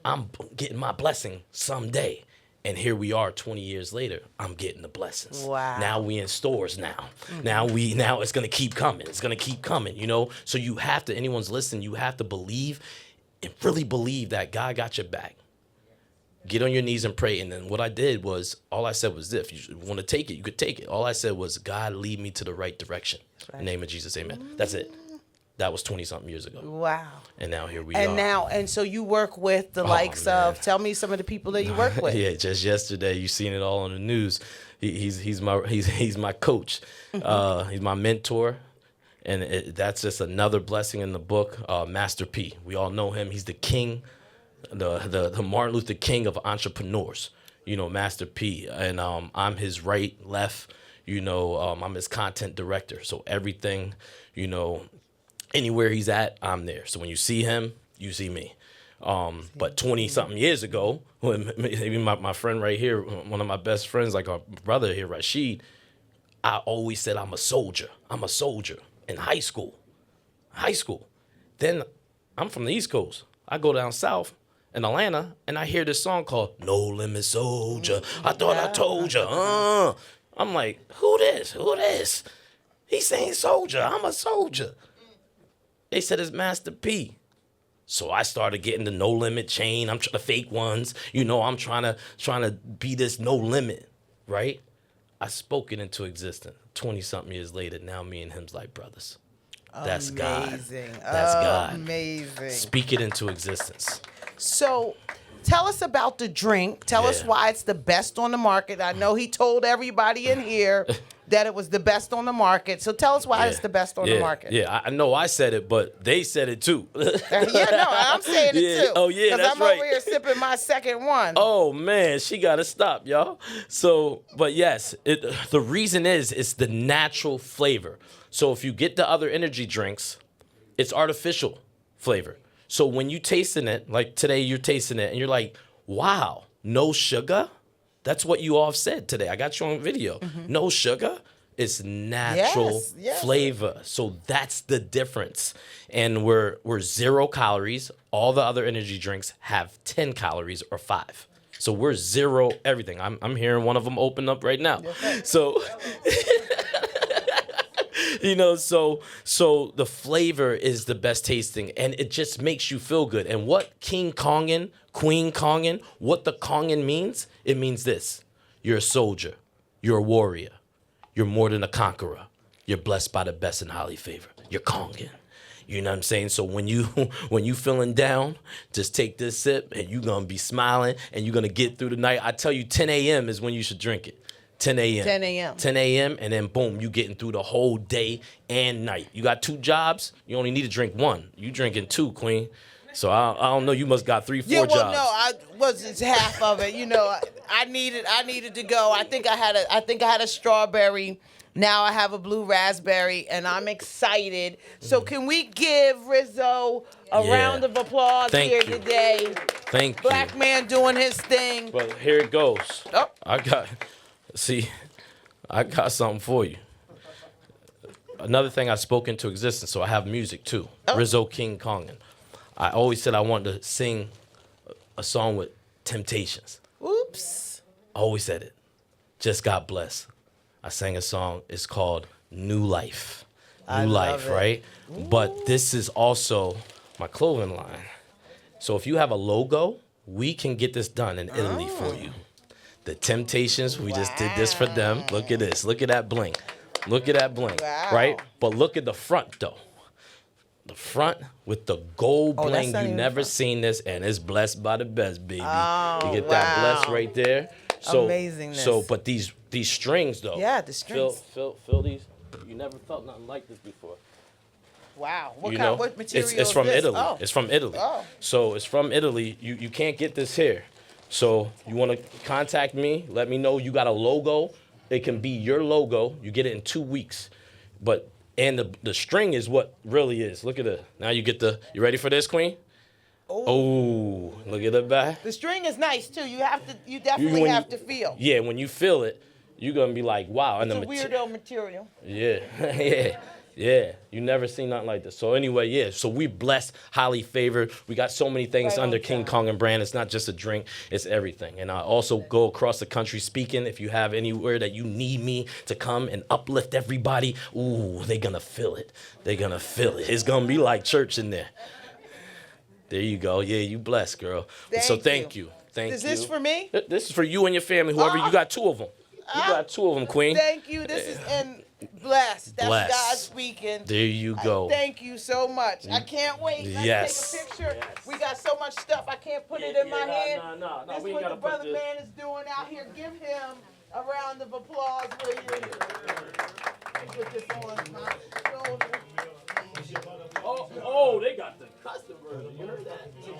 S9: I'm getting my blessing someday. And here we are 20 years later, I'm getting the blessings.
S1: Wow.
S9: Now we in stores now. Now it's gonna keep coming. It's gonna keep coming, you know? So you have to, anyone's listening, you have to believe and really believe that God got your back. Get on your knees and pray. And then what I did was, all I said was, if you want to take it, you could take it. All I said was, God, lead me to the right direction. In the name of Jesus, amen. That's it. That was 20-something years ago.
S1: Wow.
S9: And now here we are.
S1: And so you work with the likes of, tell me some of the people that you work with.
S9: Yeah, just yesterday, you seen it all on the news. He's my coach. He's my mentor. And that's just another blessing in the book, Master P. We all know him. He's the king, the Martin Luther King of entrepreneurs, you know, Master P. And I'm his right, left, you know, I'm his content director. So everything, you know, anywhere he's at, I'm there. So when you see him, you see me. But 20-something years ago, when maybe my friend right here, one of my best friends, like our brother here, Rashid, I always said I'm a soldier. I'm a soldier in high school. Then I'm from the East Coast. I go down south in Atlanta, and I hear this song called No Limit Soldier. I thought I told you. I'm like, who this? He's saying soldier. I'm a soldier. They said it's Master P. So I started getting the no limit chain. I'm trying to fake ones. You know, I'm trying to be this no limit, right? I spoke it into existence. 20-something years later, now me and him's like brothers. That's God. That's God.
S1: Amazing.
S9: Speak it into existence.
S1: So tell us about the drink. Tell us why it's the best on the market. I know he told everybody in here that it was the best on the market. So tell us why it's the best on the market.
S9: Yeah, I know I said it, but they said it too.
S1: I'm saying it too.
S9: Oh, yeah, that's
S1: I'm
S9: right.
S1: over here sipping my second one.
S9: Oh, man, she got to stop, y'all. So, but yes, the reason is it's the natural flavor. So if you get the other energy drinks, it's artificial flavor. So when you tasting it, like today you're tasting it, and you're like, wow, no sugar? That's what you all said today. I got you on video. No sugar. It's natural flavor. So that's the difference. And we're 0 calories. All the other energy drinks have 10 calories or 5. So we're 0 everything. I'm hearing one of them open up right now. So you know, so the flavor is the best tasting, and it just makes you feel good. And what King Kongin, Queen Kongin, what the Kongin means, it means this. You're a soldier. You're a warrior. You're more than a conqueror. You're blessed by the best and highly favored. You're Kongin. You know what I'm saying? So when you feeling down, just take this sip, and you're going to be smiling, and you're going to get through the night. I tell you, 10 a.m. is when you should drink it. 10 a.m.
S1: 10 a.m.
S9: 10 a.m. and then boom, you getting through the whole day and night. You got 2 jobs, you only need to drink 1. You drinking 2, Queen. So I don't know, you must got 3, 4 jobs.
S1: No, I wasn't half of it. You know, I needed to go. I think I had a strawberry. Now I have a blue raspberry, and I'm excited. So can we give Rizzo a round of applause today?
S9: Thank you.
S1: Black man doing his thing.
S9: Well, here it goes.
S1: Oh.
S9: I got something for you. Another thing I spoke into existence, so I have music too. Rizzo King Kongin. I always said I wanted to sing a song with Temptations.
S1: Oops.
S9: I always said it. Just got blessed. I sang a song. It's called New Life. New Life, right? Ooh. But this is also my clothing line. So if you have a logo, we can get this done in Italy for you. The Temptations, we just did this for them. Look at this. Look at that bling. Look at that bling, right? But look at the front, though. the front with the gold
S1: Oh, that's
S9: bling.
S1: not
S9: You
S1: even
S9: never
S1: front.
S9: seen this, and it's blessed by the best, baby.
S1: Oh,
S9: you get that blessed
S1: wow.
S9: right there. So,
S1: Amazingness.
S9: So, but these strings though.
S1: Yeah, the strings.
S9: Feel these. You never felt nothing like this before.
S1: Wow. What
S9: You
S1: kind?
S9: know?
S1: What material
S9: It's
S1: is
S9: from
S1: this?
S9: Italy.
S1: Oh.
S9: It's from Italy.
S1: Oh.
S9: So it's from Italy. You can't get this here. So you want to contact me? Let me know you got a logo. It can be your logo. You get it in 2 weeks. And the string is what really is. Look at it. Now you get you ready for this, Queen? Oh, look at the back.
S1: The string is nice too. You definitely have to feel.
S9: Yeah, when you feel it, you're gonna be like, wow. And
S1: It's a weirdo material.
S9: Yeah, yeah. You never seen nothing like this. So anyway, yeah. So we blessed, highly favored. We got so many things
S1: Right
S9: under
S1: on
S9: King
S1: time.
S9: Kong and brand. It's not just a drink, it's everything. And I also go across the country speaking. If you have anywhere that you need me to come and uplift everybody, ooh, they're gonna feel it. They're gonna feel it. It's gonna be like church in there. There you go. Yeah, you blessed, girl. So thank you. Thank you.
S1: Is this for me?
S9: This is for you and your family, whoever. You got 2 of them. You got 2 of them, Queen.
S1: Thank you. This is and blessed. That's
S9: Blessed.
S1: God speaking.
S9: There you go.
S1: Thank you so much. I can't wait. Let's
S9: Yes.
S1: take a picture. We got so much stuff. I can't put it in my hand.
S9: No,
S1: This is
S9: we
S1: what
S9: gotta
S1: the
S9: put
S1: brother
S9: this.
S1: man is doing out here. Give him a round of applause. Will you? Put this on my shoulder.
S9: Oh, they got the custom version. You heard that? Yeah.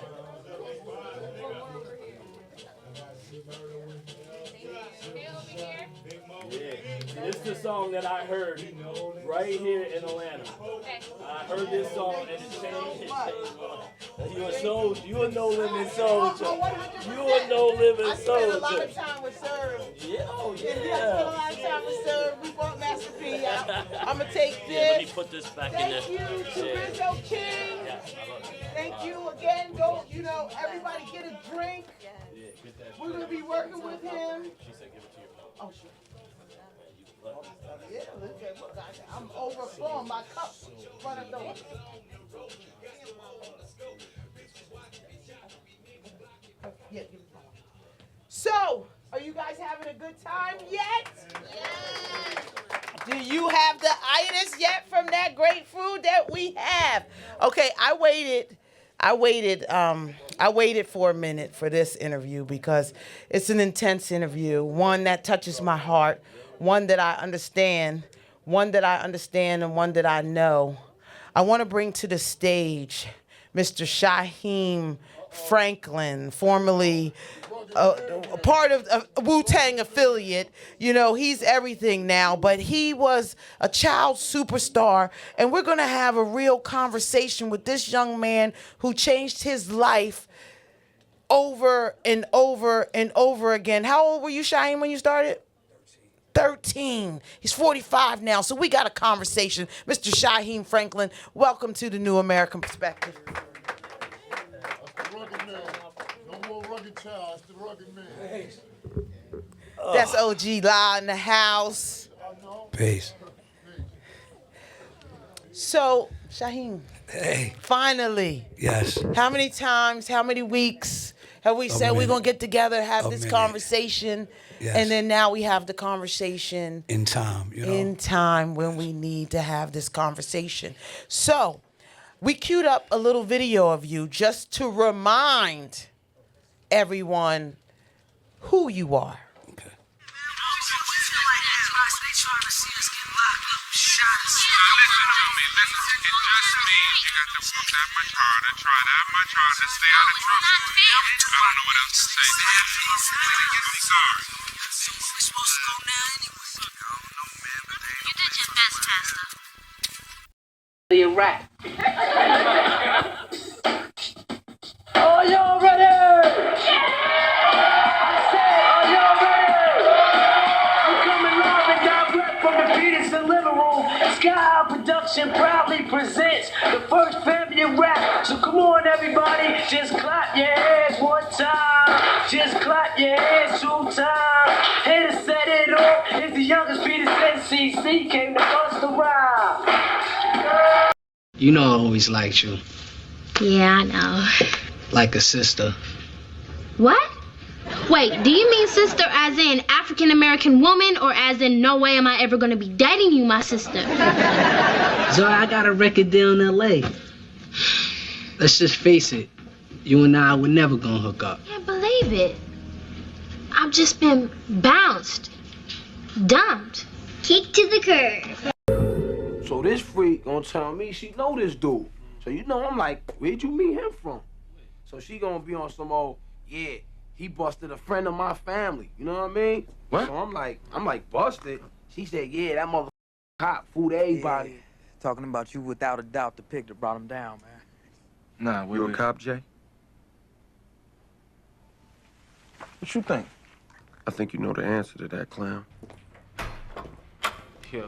S9: This is the song that I heard right here in Atlanta. I heard this song and it changed my life. You a no limit soldier. You a no limit
S1: I spent a lot
S9: soldier.
S1: of time with Serve.
S9: Yeah, oh
S1: I spent a
S9: yeah.
S1: lot of time with Serve. We bought Master P out. I'm going to take
S9: Yeah, let me
S1: this.
S9: put this back in
S1: Thank
S9: there.
S1: you to
S9: Yeah.
S1: Rizzo King.
S9: Yes, I love it.
S1: Thank you again. Go, everybody get a drink.
S9: Yeah, get that.
S1: We're going to be working with him.
S9: She said give it to your
S1: Oh, shit. Yeah, look, I'm overflowing my cup. Running over. Yeah, give it to me. So, are you guys having a good time yet? Yes. Do you have the itis yet from that great food that we have? Okay, I waited for a minute for this interview because it's an intense interview, one that touches my heart, one that I understand, and one that I know. I want to bring to the stage Mr. Shaheem Franklin, formerly a part of a Wu-Tang affiliate. He's everything now, but he was a child superstar, and we're going to have a real conversation with this young man who changed his life over and over and over again. How old were you, Shaheem, when you started? 13. He's 45 now, so we got a conversation. Mr. Shaheem Franklin, welcome to the New American Perspective.
S10: Rugged man. No more rugged child, it's the rugged man.
S1: That's OG La in the house.
S11: Peace.
S1: So, Shaheem,
S11: Hey.
S1: finally,
S11: Yes.
S1: how many times, how many weeks have we said we're
S11: minute.
S1: going to get together, have
S11: A
S1: this
S11: minute.
S1: conversation,
S11: Yes.
S1: and then now we have the conversation
S11: In time, you know.
S1: in time when we need to have this conversation. So, we queued up a little video of you just to remind everyone who you are.
S11: Okay.
S12: Rap. Are y'all ready? I said, are y'all ready? I'm coming live and direct from the Peterson living room. Sky Production proudly presents the first family of rap. So come on, everybody, just clap your hands one time. Just clap your hands 2 times. Here to set it off is the youngest Peterson CC came to bust the rhyme.
S13: You know I always liked you.
S14: Yeah, I know.
S13: Like a sister.
S14: What? Wait, do you mean sister as in African American woman or as in no way am I ever gonna be dating you, my sister?
S13: So I got a record deal in LA. Let's just face it. You and I were never gonna hook up.
S14: Can't believe it. I've just been bounced, dumped, kicked to the curb.
S12: So this freak gonna tell me she know this dude. So you know I'm like, where'd you meet him from? So she gonna be on some old, yeah, he busted a friend of my family. You know what I mean? What? So I'm like busted. She said, yeah, that motherfucker cop fooled everybody.
S15: Yeah. Talking about you without a doubt the pig that brought him down, man.
S12: Nah, you a cop, Jay? What you think?
S16: I think you know the answer to that, clown.
S12: Yo.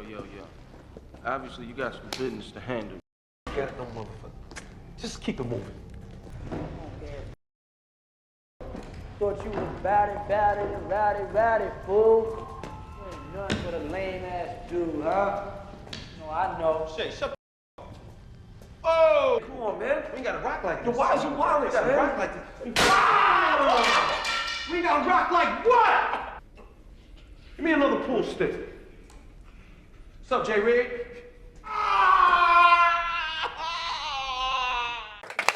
S12: Obviously, you got some business to handle.
S15: Got it, no motherfucker. Just keep it moving. Thought you was rowdy, fool. You ain't nothing but a lame-ass dude, huh? No, I know.
S12: Shay, shut the Oh! Come on, man. We ain't gotta rock like this. Yo, why is you wildin', man? We gotta rock like this. Wow! We gotta rock like what? Give me another pool stick. What's up, J-Rig?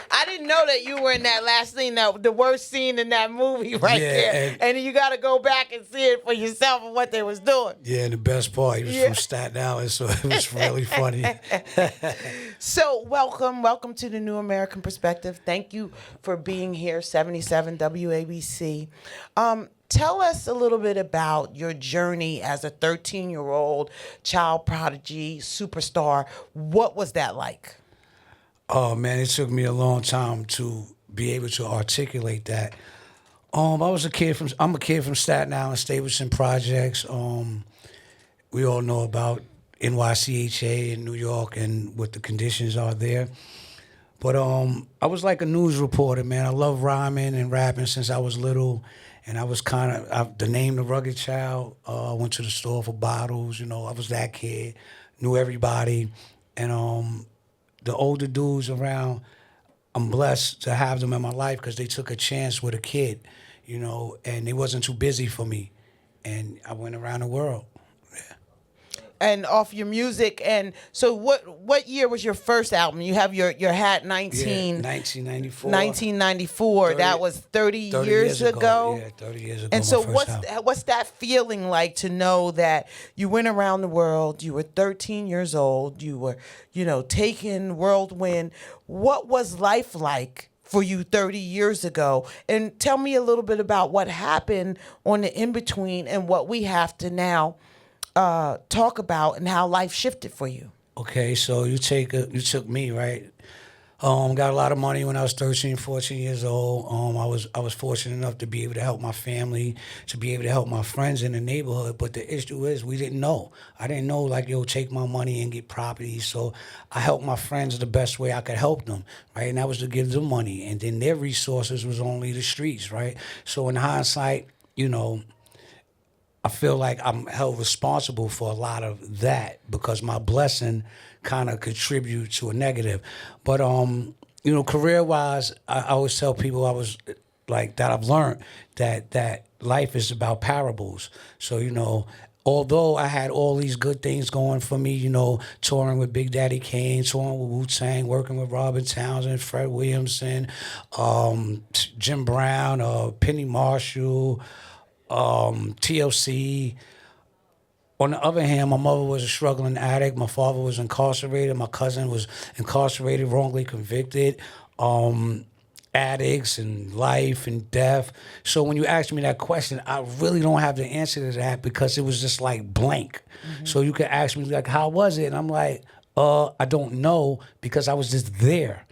S1: I didn't know that you were in that last scene, the worst scene in that movie right there. And you got to go back and see it for yourself and what they was doing.
S11: Yeah, and the best part, he was from Staten Island, so it was really funny.
S1: So welcome to the New American Perspective. Thank you for being here, 77 WABC. Tell us a little bit about your journey as a 13-year-old child prodigy superstar. What was that like?
S11: Oh man, it took me a long time to be able to articulate that. I'm a kid from Staten Island, Stapleton Projects. We all know about NYCHA in New York and what the conditions are there. But I was like a news reporter, man. I love rhyming and rapping since I was little. And I was the name The Rugged Child. I went to the store for bottles, I was that kid, knew everybody. And the older dudes around, I'm blessed to have them in my life because they took a chance with a kid, and they wasn't too busy for me. And I went around the world.
S1: And off your music, and so what year was your first album? You have your hat
S11: 1994.
S1: 1994. That was 30 years ago.
S11: Yeah, 30 years ago.
S1: And so what's that feeling like to know that you went around the world, you were 13 years old, you were, taking whirlwind. What was life like for you 30 years ago? And tell me a little bit about what happened on the in-between and what we have to now talk about and how life shifted for you.
S11: Okay, so you took me, right? Got a lot of money when I was 13, 14 years old. I was fortunate enough to be able to help my family, to be able to help my friends in the neighborhood. But the issue is we didn't know. I didn't know, take my money and get property. So I helped my friends the best way I could help them, right? And that was to give them money. And then their resources was only the streets, right? So in hindsight, I feel like I'm held responsible for a lot of that because my blessing kind of contributes to a negative. But, career-wise, I always tell people that I've learned that life is about parables. So, although I had all these good things going for me, touring with Big Daddy Kane, touring with Wu-Tang, working with Robin Townsend, Fred Williamson, Jim Brown, Penny Marshall, TLC. On the other hand, my mother was a struggling addict. My father was incarcerated. My cousin was incarcerated, wrongly convicted. Addicts and life and death. So when you ask me that question, I really don't have the answer to that because it was just like blank. Mm-hmm. So you could ask me how was it? And I'm like, I don't know because I was just there.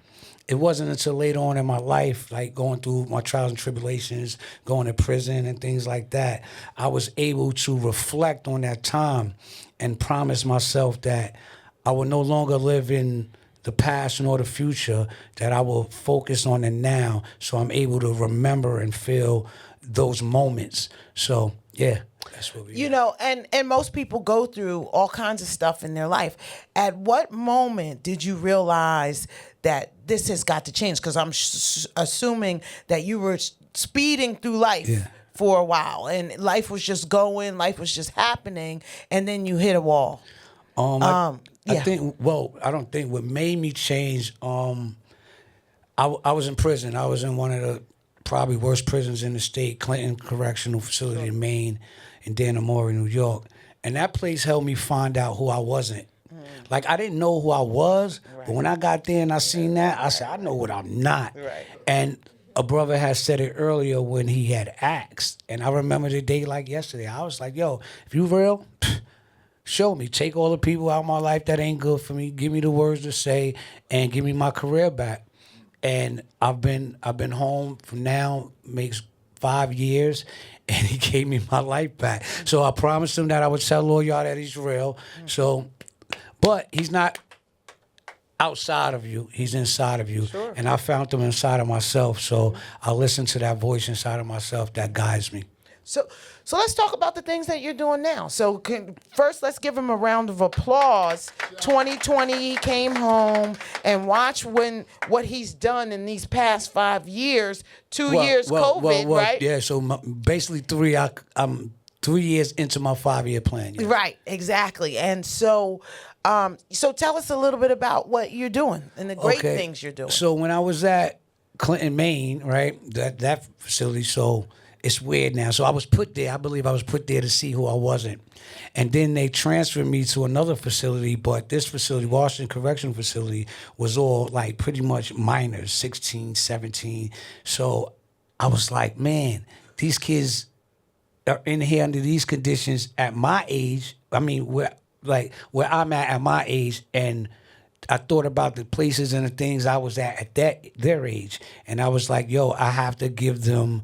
S11: It wasn't until later on in my life, going through my trials and tribulations, going to prison and things like that, I was able to reflect on that time and promise myself that I would no longer live in the past nor the future, that I will focus on the now so I'm able to remember and feel those moments. So, yeah. That's what we
S1: and most people go through all kinds of stuff in their life. At what moment did you realize that this has got to change? Because I'm assuming that you were speeding through life for a while, and life was just going, life was just happening, and then you hit a wall.
S11: I don't think what made me change, I was in prison. I was in one of the probably worst prisons in the state, Clinton Correctional Facility in Maine, and Dannemora, New York. And that place helped me find out who I wasn't. Like, I didn't know who I was, but when I got there and I seen that, I said, I know what I'm not.
S1: Right.
S11: And a brother had said it earlier when he had asked, and I remember the day like yesterday. I was like, yo, if you real, show me. Take all the people out of my life that ain't good for me. Give me the words to say, and give me my career back. And I've been home from now, makes 5 years, and he gave me my life back. So I promised him that I would tell all y'all that he's real. So, but he's not outside of you, he's inside of you.
S1: Sure.
S11: And I found him inside of myself. So I listen to that voice inside of myself that guides me.
S1: So let's talk about the things that you're doing now. So first, let's give him a round of applause. 2020, he came home, and watch what he's done in these past 5 years. 2 years COVID, right?
S11: Yeah. So basically I'm 3 years into my 5-year plan. Yeah.
S1: Right. Exactly. And so tell us a little bit about what you're doing and the great things you're doing.
S11: So when I was at Clinton, Maine, right, that facility, so it's weird now. So I was put there. I believe I was put there to see who I wasn't. And then they transferred me to another facility, but this facility, Washington Correctional Facility, was all like pretty much minors, 16, 17. So I was like, man, these kids are in here under these conditions at my age. I mean, where I'm at my age, and I thought about the places and the things I was at their age. And I was like, yo, I have to give them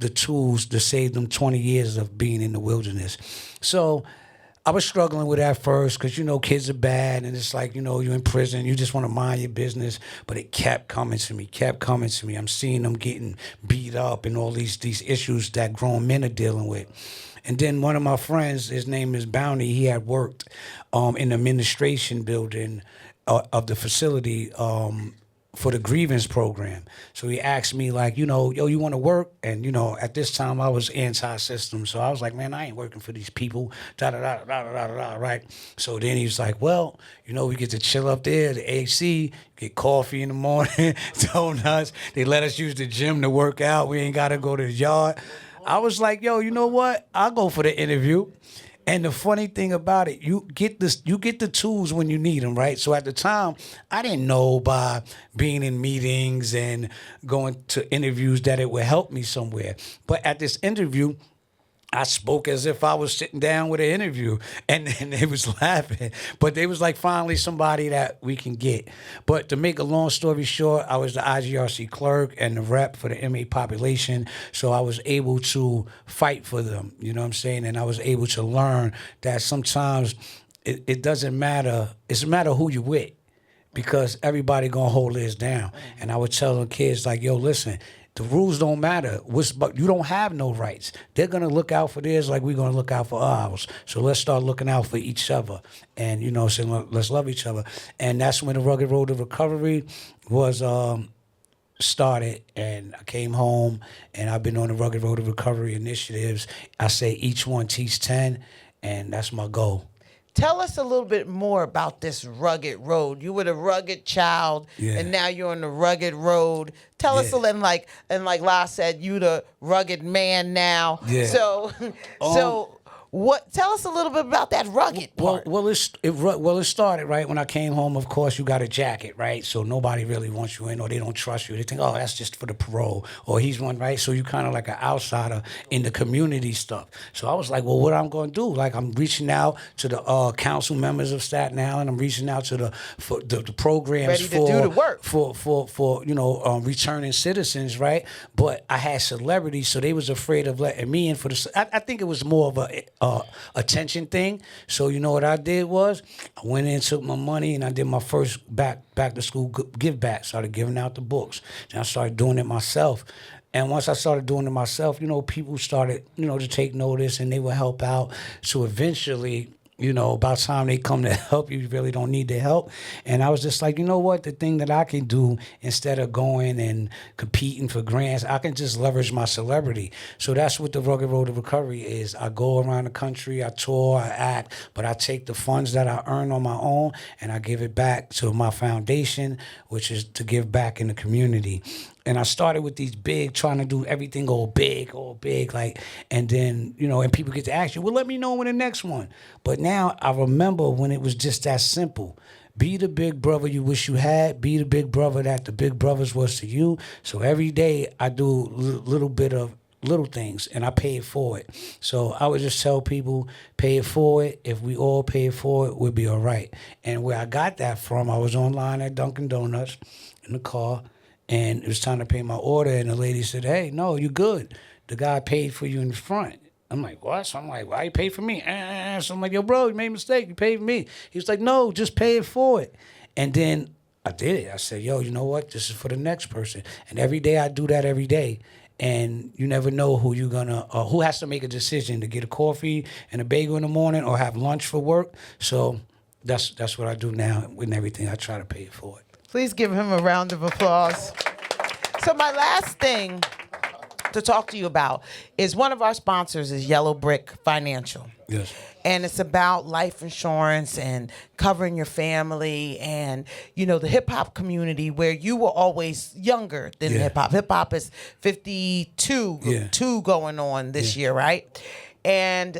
S11: the tools to save them 20 years of being in the wilderness. So I was struggling with that first because, kids are bad, and it's like, you're in prison, you just want to mind your business. But it kept coming to me. I'm seeing them getting beat up and all these issues that grown men are dealing with. And then one of my friends, his name is Bounty, he had worked in the administration building of the facility for the grievance program. So he asked me like, yo, you want to work? And, at this time I was anti-system. So I was like, man, I ain't working for these people, right? So then he was like, well, we get to chill up there, the AC, get coffee in the morning, donuts. They let us use the gym to work out. We ain't got to go to the yard. I was like, yo, you know what? I'll go for the interview. And the funny thing about it, you get the tools when you need them, right? So at the time, I didn't know by being in meetings and going to interviews that it would help me somewhere. But at this interview, I spoke as if I was sitting down with an interview, and they was laughing. But they was like, finally somebody that we can get. But to make a long story short, I was the IGRC clerk and the rep for the MA population, so I was able to fight for them, you know what I'm saying? And I was able to learn that sometimes it doesn't matter, it's a matter who you with, because everybody gonna hold this down. And I would tell the kids like, yo, listen, the rules don't matter. But you don't have no rights. They're going to look out for theirs like we're going to look out for ours. So let's start looking out for each other. And, saying, let's love each other. And that's when the Rugged Road to Recovery was started. And I came home, and I've been on the Rugged Road to Recovery initiatives. I say each one teach 10, and that's my goal.
S1: Tell us a little bit more about this rugged road. You were the rugged child, and now you're on the rugged road. Tell us a little, and like La said, you the rugged man now.
S11: Yeah.
S1: So tell us a little bit about that rugged part.
S11: Well, it started right when I came home. Of course, you got a jacket, right? So nobody really wants you in, or they don't trust you. They think, oh, that's just for the parole, or he's one, right? So you kind of like an outsider in the community stuff. So I was like, well, what I'm going to do? Like, I'm reaching out to the council members of Staten Island. I'm reaching out to the programs
S1: ready to do the work
S11: for returning citizens, right? But I had celebrities, so they was afraid of letting me in for the. I think it was more of a attention thing. So you know what I did was I went in, took my money, and I did my first back to school give back. Started giving out the books. Then I started doing it myself. And once I started doing it myself, people started, to take notice, and they would help out. So eventually You know, about time they come to help you really don't need their help. And I was just like, you know what? The thing that I can do instead of going and competing for grants, I can just leverage my celebrity. So that's what the Rugged Road to Recovery is. I go around the country, I tour, I act, but I take the funds that I earn on my own and I give it back to my foundation, which is to give back in the community. And I started with these big, trying to do everything all big, like, and then, you know, and people get to ask you, well, let me know when the next one. But now I remember when it was just that simple. Be the big brother you wish you had. Be the big brother that the big brothers was to you. So every day I do little bit of little things and I pay it forward. So I would just tell people, pay it forward. If we all pay it forward, we'll be all right. And where I got that from, I was online at Dunkin' Donuts in the car. And it was time to pay my order, and the lady said, hey, no, you good. The guy paid for you in the front. I'm like, what? So I'm like, why you pay for me? So I'm like, yo, bro, you made a mistake. You paid for me. He was like, no, just pay it forward. And then I did it. I said, yo, you know what? This is for the next person. And every day I do that every day. And you never know who you're gonna, who has to make a decision to get a coffee and a bagel in the morning or have lunch for work. So that's what I do now with everything. I try to pay it forward.
S1: Please give him a round of applause. So my last thing to talk to you about is one of our sponsors is Yellow Brick Financial.
S11: Yes.
S1: And it's about life insurance and covering your family and, you know, the hip hop community where you were always younger than hip hop. Hip hop is 52 two going on this year, right? And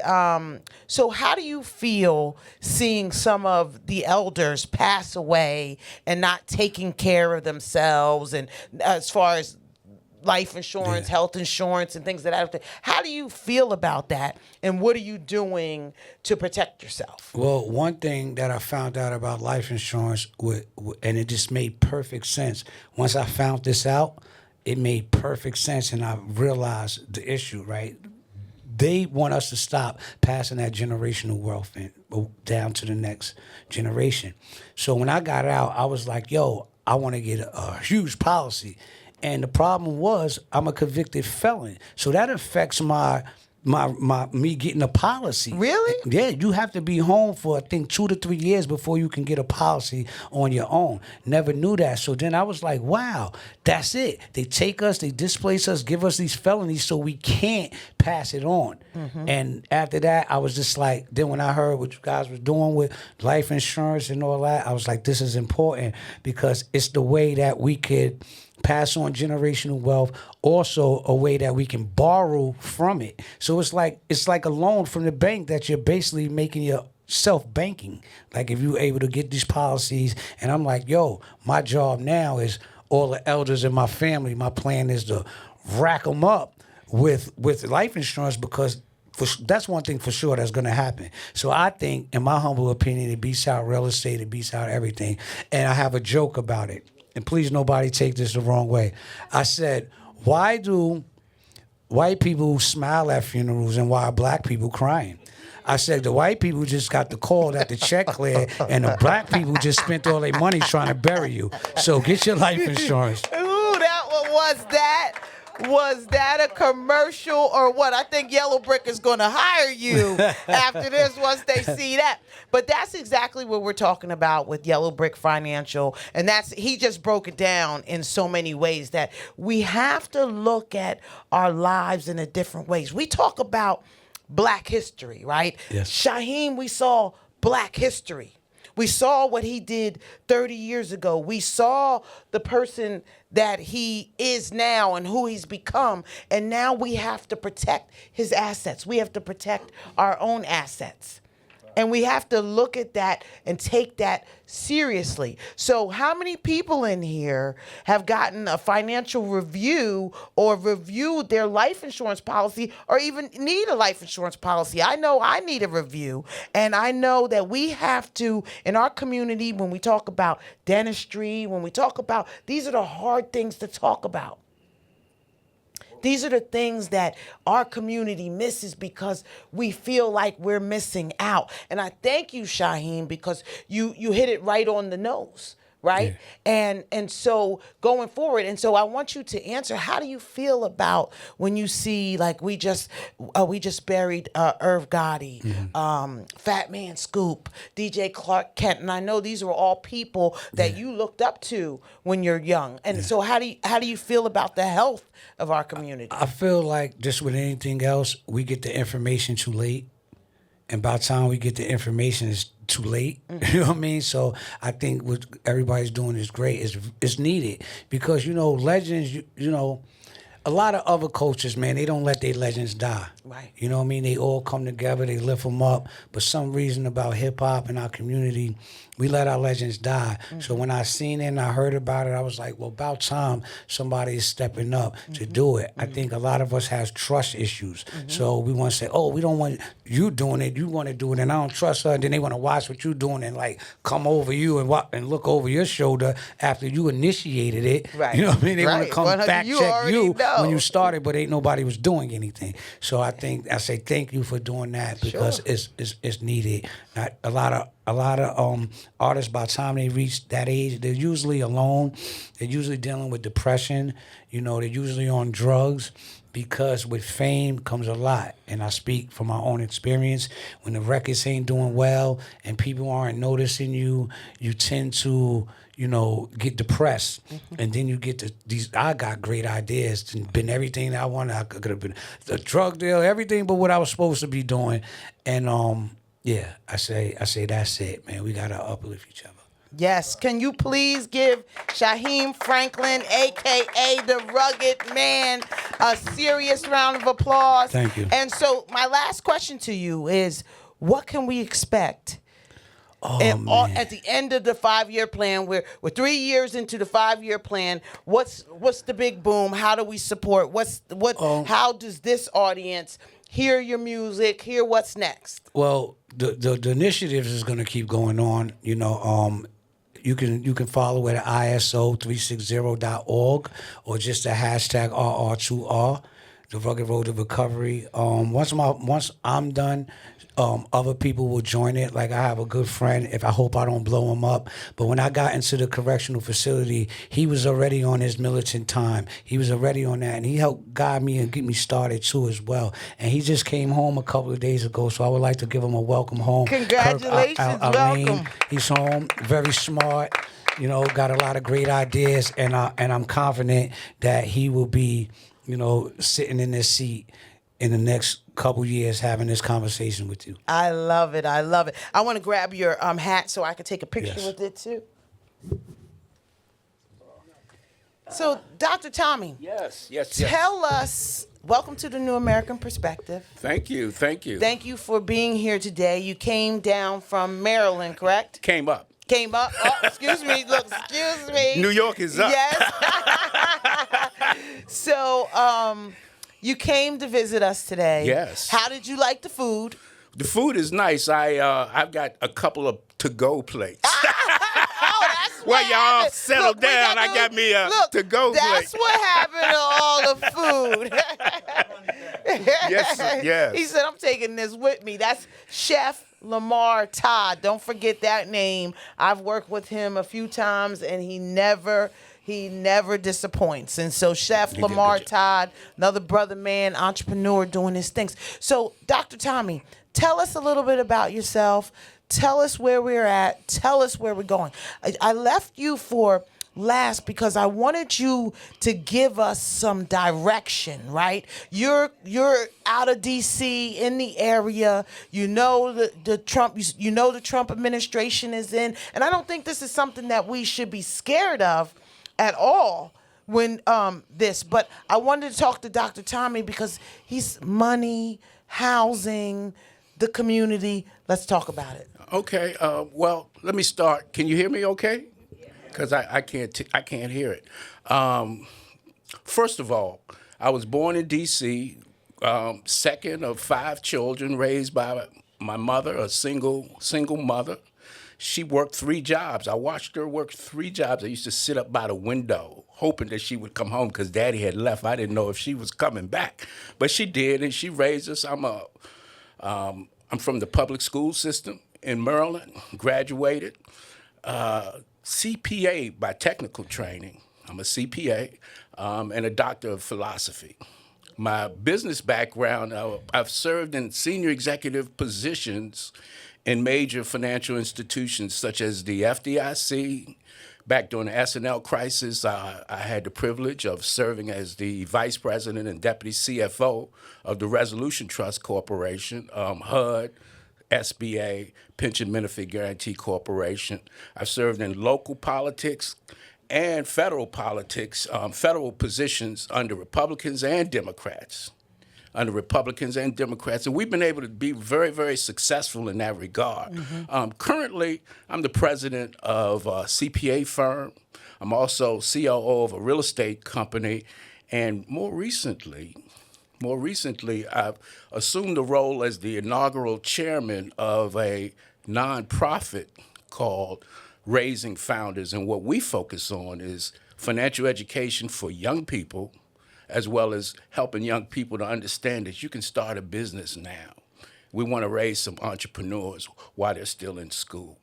S1: so how do you feel seeing some of the elders pass away and not taking care of themselves, and as far as life insurance, health insurance, and things of that? How do you feel about that, and what are you doing to protect yourself?
S11: Well, one thing that I found out about life insurance, and it just made perfect sense. Once I found this out, it made perfect sense, and I realized the issue, right? They want us to stop passing that generational wealth down to the next generation. So when I got out, I was like, yo, I want to get a huge policy. And the problem was I'm a convicted felon. So that affects me getting a policy.
S1: Really?
S11: Yeah, you have to be home for, I think, 2 to 3 years before you can get a policy on your own. Never knew that. So then I was like, wow, that's it. They take us, they displace us, give us these felonies so we can't pass it on. Mm-hmm. And after that, I was just like, then when I heard what you guys were doing with life insurance and all that, I was like, this is important because it's the way that we could pass on generational wealth, also a way that we can borrow from it. So it's like a loan from the bank that you're basically making yourself banking. Like if you're able to get these policies, and I'm like, yo, my job now is all the elders in my family. My plan is to rack them up with life insurance because that's one thing for sure that's going to happen. So I think, in my humble opinion, it beats out real estate, it beats out everything. And I have a joke about it. And please, nobody take this the wrong way. I said, why do white people smile at funerals and why are black people crying? I said, the white people just got the call that the check cleared, and the black people just spent all their money trying to bury you. So get your life insurance.
S1: Ooh, that one was that. Was that a commercial or what? I think Yellow Brick is going to hire you after this once they see that. But that's exactly what we're talking about with Yellow Brick Financial. And he just broke it down in so many ways that we have to look at our lives in a different ways. We talk about Black history, right?
S11: Yes.
S1: Shaheem, we saw Black history. We saw what he did 30 years ago. We saw the person that he is now and who he's become. And now we have to protect his assets. We have to protect our own assets. And we have to look at that and take that seriously. So how many people in here have gotten a financial review or reviewed their life insurance policy or even need a life insurance policy? I know I need a review. And I know that we have to, in our community, when we talk about dentistry, when we talk about, these are the hard things to talk about. These are the things that our community misses because we feel like we're missing out. And I thank you, Shaheem, because you hit it right on the nose, right? And so going forward, and so I want you to answer, how do you feel about when you see, like, we just buried Irv Gotti, Fat Man Scoop, DJ Clark Kent, and I know these are all people that you looked up to when you're young. And so how do you feel about the health of our community?
S11: I feel like just with anything else, we get the information too late. And by the time we get the information, it's too late. You know what I mean? So I think what everybody's doing is great. It's needed because, legends, a lot of other cultures, man, they don't let their legends die.
S1: Right.
S11: You know what I mean? They all come together, they lift them up. But some reason about hip-hop and our community, we let our legends die. So when I seen it and I heard about it, I was like, well, about time somebody is stepping up to do it. I think a lot of us has trust issues. So we want to say, oh, we don't want you doing it. You want to do it, and I don't trust her. And then they want to watch what you're doing and, like, come over you and look over your shoulder after you initiated it.
S1: Right.
S11: You know what I mean? They want to come fact check you
S1: know.
S11: when you started, but ain't nobody was doing anything. So I say thank you for doing that because it's needed. A lot of artists, by the time they reach that age, they're usually alone. They're usually dealing with depression. They're usually on drugs because with fame comes a lot. And I speak from my own experience. When the records ain't doing well and people aren't noticing you, you tend to get depressed. And then you get these, I got great ideas and been everything that I wanted. I could have been a drug deal, everything but what I was supposed to be doing. And I say that's it, man. We got to uplift each other.
S1: Yes. Can you please give Shaheem Franklin, a.k.a. the Rugged Man, a serious round of applause?
S11: Thank you.
S1: And so my last question to you is, what can we expect? At the end of the 5-year plan, we're 3 years into the 5-year plan. What's the big boom? How do we support? How does this audience hear your music? Hear what's next?
S11: Well, the initiatives is going to keep going on. You can follow it at ISO360.org or just the hashtag RR2R, the Rugged Road to Recovery. Once I'm done, other people will join it. Like, I have a good friend, I hope I don't blow him up, but when I got into the correctional facility, he was already on his militant time. He was already on that, and he helped guide me and get me started too as well. And he just came home a couple of days ago, so I would like to give him a welcome home.
S1: Congratulations, welcome.
S11: He's home, very smart, got a lot of great ideas, and I'm confident that he will be, sitting in this seat in the next couple years having this conversation with you.
S1: I love it. I want to grab your hat so I can take a picture with it too. So, Dr. Tommy.
S17: Yes.
S1: Tell us, welcome to the New American Perspective.
S17: Thank you.
S1: Thank you for being here today. You came down from Maryland, correct?
S17: Came up.
S1: Oh, excuse me. Look, excuse me.
S17: New York is up.
S1: Yes. So, you came to visit us today.
S17: Yes.
S1: How did you like the food?
S17: The food is nice. I've got a couple of to-go plates.
S1: That's
S17: well, y'all settle down. I got me a to-go plate.
S1: That's what happened to all the food.
S17: Yes.
S1: He said, I'm taking this with me. That's Chef Lamar Todd. Don't forget that name. I've worked with him a few times, and he never disappoints. And so Chef Lamar Todd, another brother man, entrepreneur doing his things. So Dr. Tommy, tell us a little bit about yourself. Tell us where we're at. Tell us where we're going. I left you for last because I wanted you to give us some direction, right? You're out of DC in the area. The Trump administration is in, and I don't think this is something that we should be scared of at all when but I wanted to talk to Dr. Tommy because he's money, housing, the community. Let's talk about it.
S17: Okay. Well, let me start. Can you hear me okay? Because I can't hear it. First of all, I was born in D.C., second of 5 children raised by my mother, a single mother. She worked 3 jobs. I watched her work 3 jobs. I used to sit up by the window hoping that she would come home because Daddy had left. I didn't know if she was coming back. But she did, and she raised us. I'm from the public school system in Maryland, graduated. CPA by technical training. I'm a CPA and a doctor of philosophy. My business background, I've served in senior executive positions in major financial institutions such as the FDIC. Back during the S&L crisis, I had the privilege of serving as the vice president and deputy CFO of the Resolution Trust Corporation, HUD, SBA, Pension Benefit Guarantee Corporation. I've served in local politics and federal politics, federal positions under Republicans and Democrats. And we've been able to be very, very successful in that regard. Currently, I'm the president of a CPA firm. I'm also COO of a real estate company, and more recently, I've assumed the role as the inaugural chairman of a nonprofit called Raising Founders, and what we focus on is financial education for young people, as well as helping young people to understand that you can start a business now. We want to raise some entrepreneurs while they're still in school.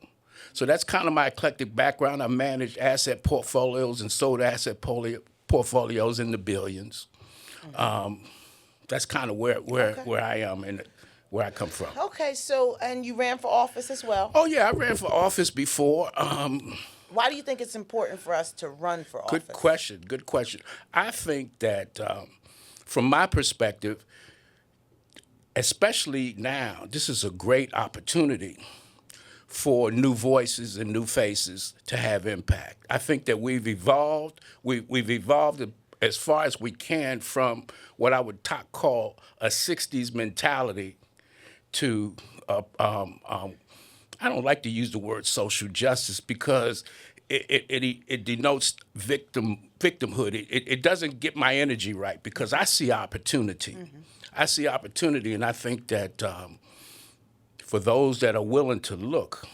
S17: So that's kind of my eclectic background. I managed asset portfolios and sold asset portfolios in the billions. That's kind of where I am and where I come from.
S1: Okay, so, and you ran for office as well?
S17: Oh, yeah, I ran for office before.
S1: Why do you think it's important for us to run for office?
S17: Good question. I think that from my perspective, especially now, this is a great opportunity for new voices and new faces to have impact. I think that we've evolved. We've evolved as far as we can from what I would call a 60s mentality to I don't like to use the word social justice because it denotes victimhood. It doesn't get my energy right because I see opportunity. I see opportunity, and I think that for those that are willing to look,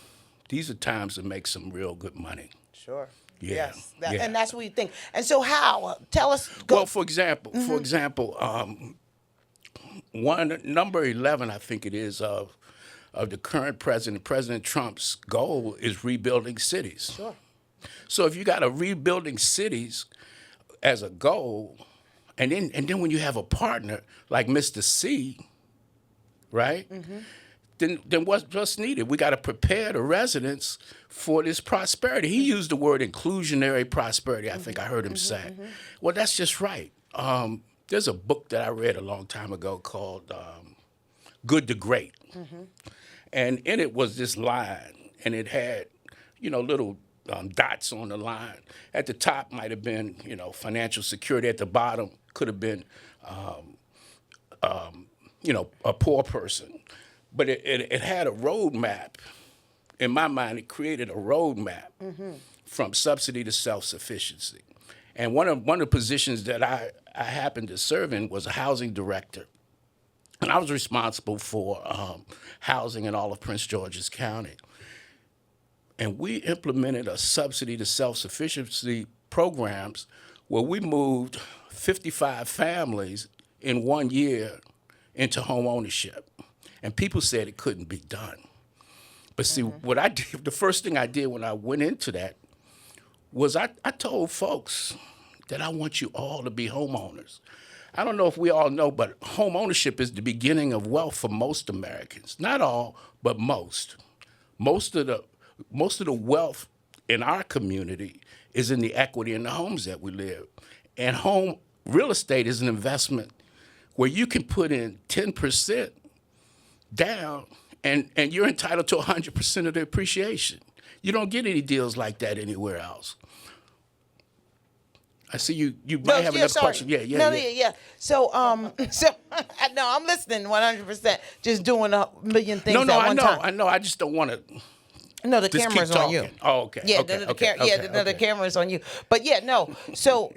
S17: these are times to make some real good money.
S1: Sure.
S17: Yeah.
S1: Yes. And that's what you think. And so how? Tell us.
S17: Well, for example, number 11, I think it is, of the current president, President Trump's goal is rebuilding cities.
S1: Sure.
S17: So if you got a rebuilding cities as a goal, and then when you have a partner like Mr. C, right? Then what's needed? We got to prepare the residents for this prosperity. He used the word inclusionary prosperity, I think I heard him say. Well, that's just right. There's a book that I read a long time ago called Good to Great. And in it was this line, and it had, little dots on the line. At the top might have been, financial security. At the bottom could have been, a poor person. But it had a roadmap. In my mind, it created a roadmap from subsidy to self-sufficiency. And one of the positions that I happened to serve in was a housing director. And I was responsible for housing in all of Prince George's County. And we implemented a subsidy to self-sufficiency programs where we moved 55 families in 1 year into home ownership. And people said it couldn't be done. But see, what I did, the first thing I did when I went into that was I told folks that I want you all to be homeowners. I don't know if we all know, but home ownership is the beginning of wealth for most Americans. Not all, but most. Most of the wealth in our community is in the equity in the homes that we live. And home real estate is an investment where you can put in 10% down and you're entitled to 100% of the appreciation. You don't get any deals like that anywhere else. I see you might have another question. Yeah.
S1: So, no, I'm listening 100%. Just doing a million things at one time.
S17: I know. I just don't want to.
S1: No, the camera's on you.
S17: Oh, okay.
S1: Yeah, the camera's on you. But yeah, no. So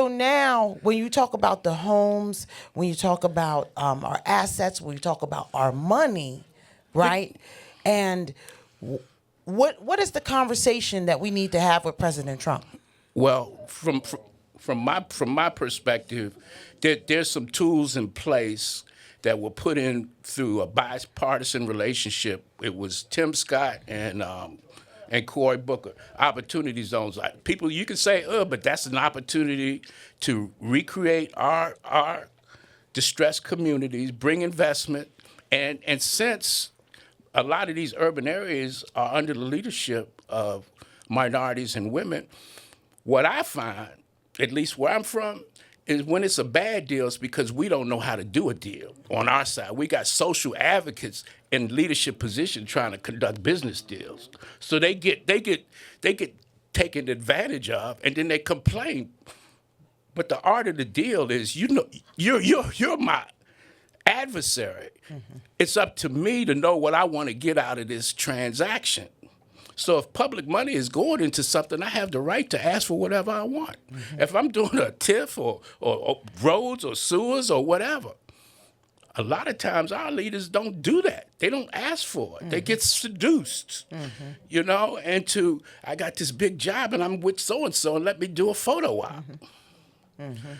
S1: now, when you talk about the homes, when you talk about our assets, when you talk about our money, right? And what is the conversation that we need to have with President Trump?
S17: Well, from my perspective, there's some tools in place that were put in through a bipartisan relationship. It was Tim Scott and and Cory Booker, opportunity zones. Like, people, you can say, but that's an opportunity to recreate our distressed communities, bring investment, and since a lot of these urban areas are under the leadership of minorities and women, what I find, at least where I'm from, is when it's a bad deal, it's because we don't know how to do a deal on our side. We got social advocates in leadership positions trying to conduct business deals. So they get taken advantage of, and then they complain. But the art of the deal is, you're my adversary. Mm-hmm. It's up to me to know what I want to get out of this transaction. So if public money is going into something, I have the right to ask for whatever I want. Mm-hmm. If I'm doing a TIF or roads or sewers or whatever, a lot of times our leaders don't do that. They don't ask for it. Mm-hmm. They get seduced, into, I got this big job and I'm with so-and-so and let me do a photo op. Mm-hmm. Mm-hmm.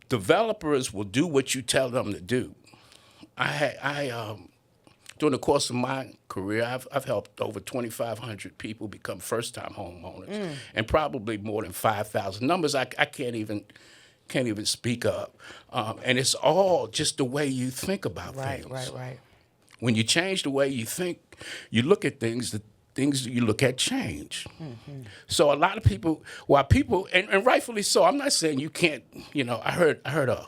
S17: Developers will do what you tell them to do. During the course of my career, I've helped over 2,500 people become first-time homeowners, and probably more than 5,000. Numbers I can't even speak of, and it's all just the way you think about things.
S1: Right.
S17: When you change the way you think, you look at things. The things you look at change. Mm-hmm. So a lot of people, and rightfully so. I'm not saying you can't. I heard a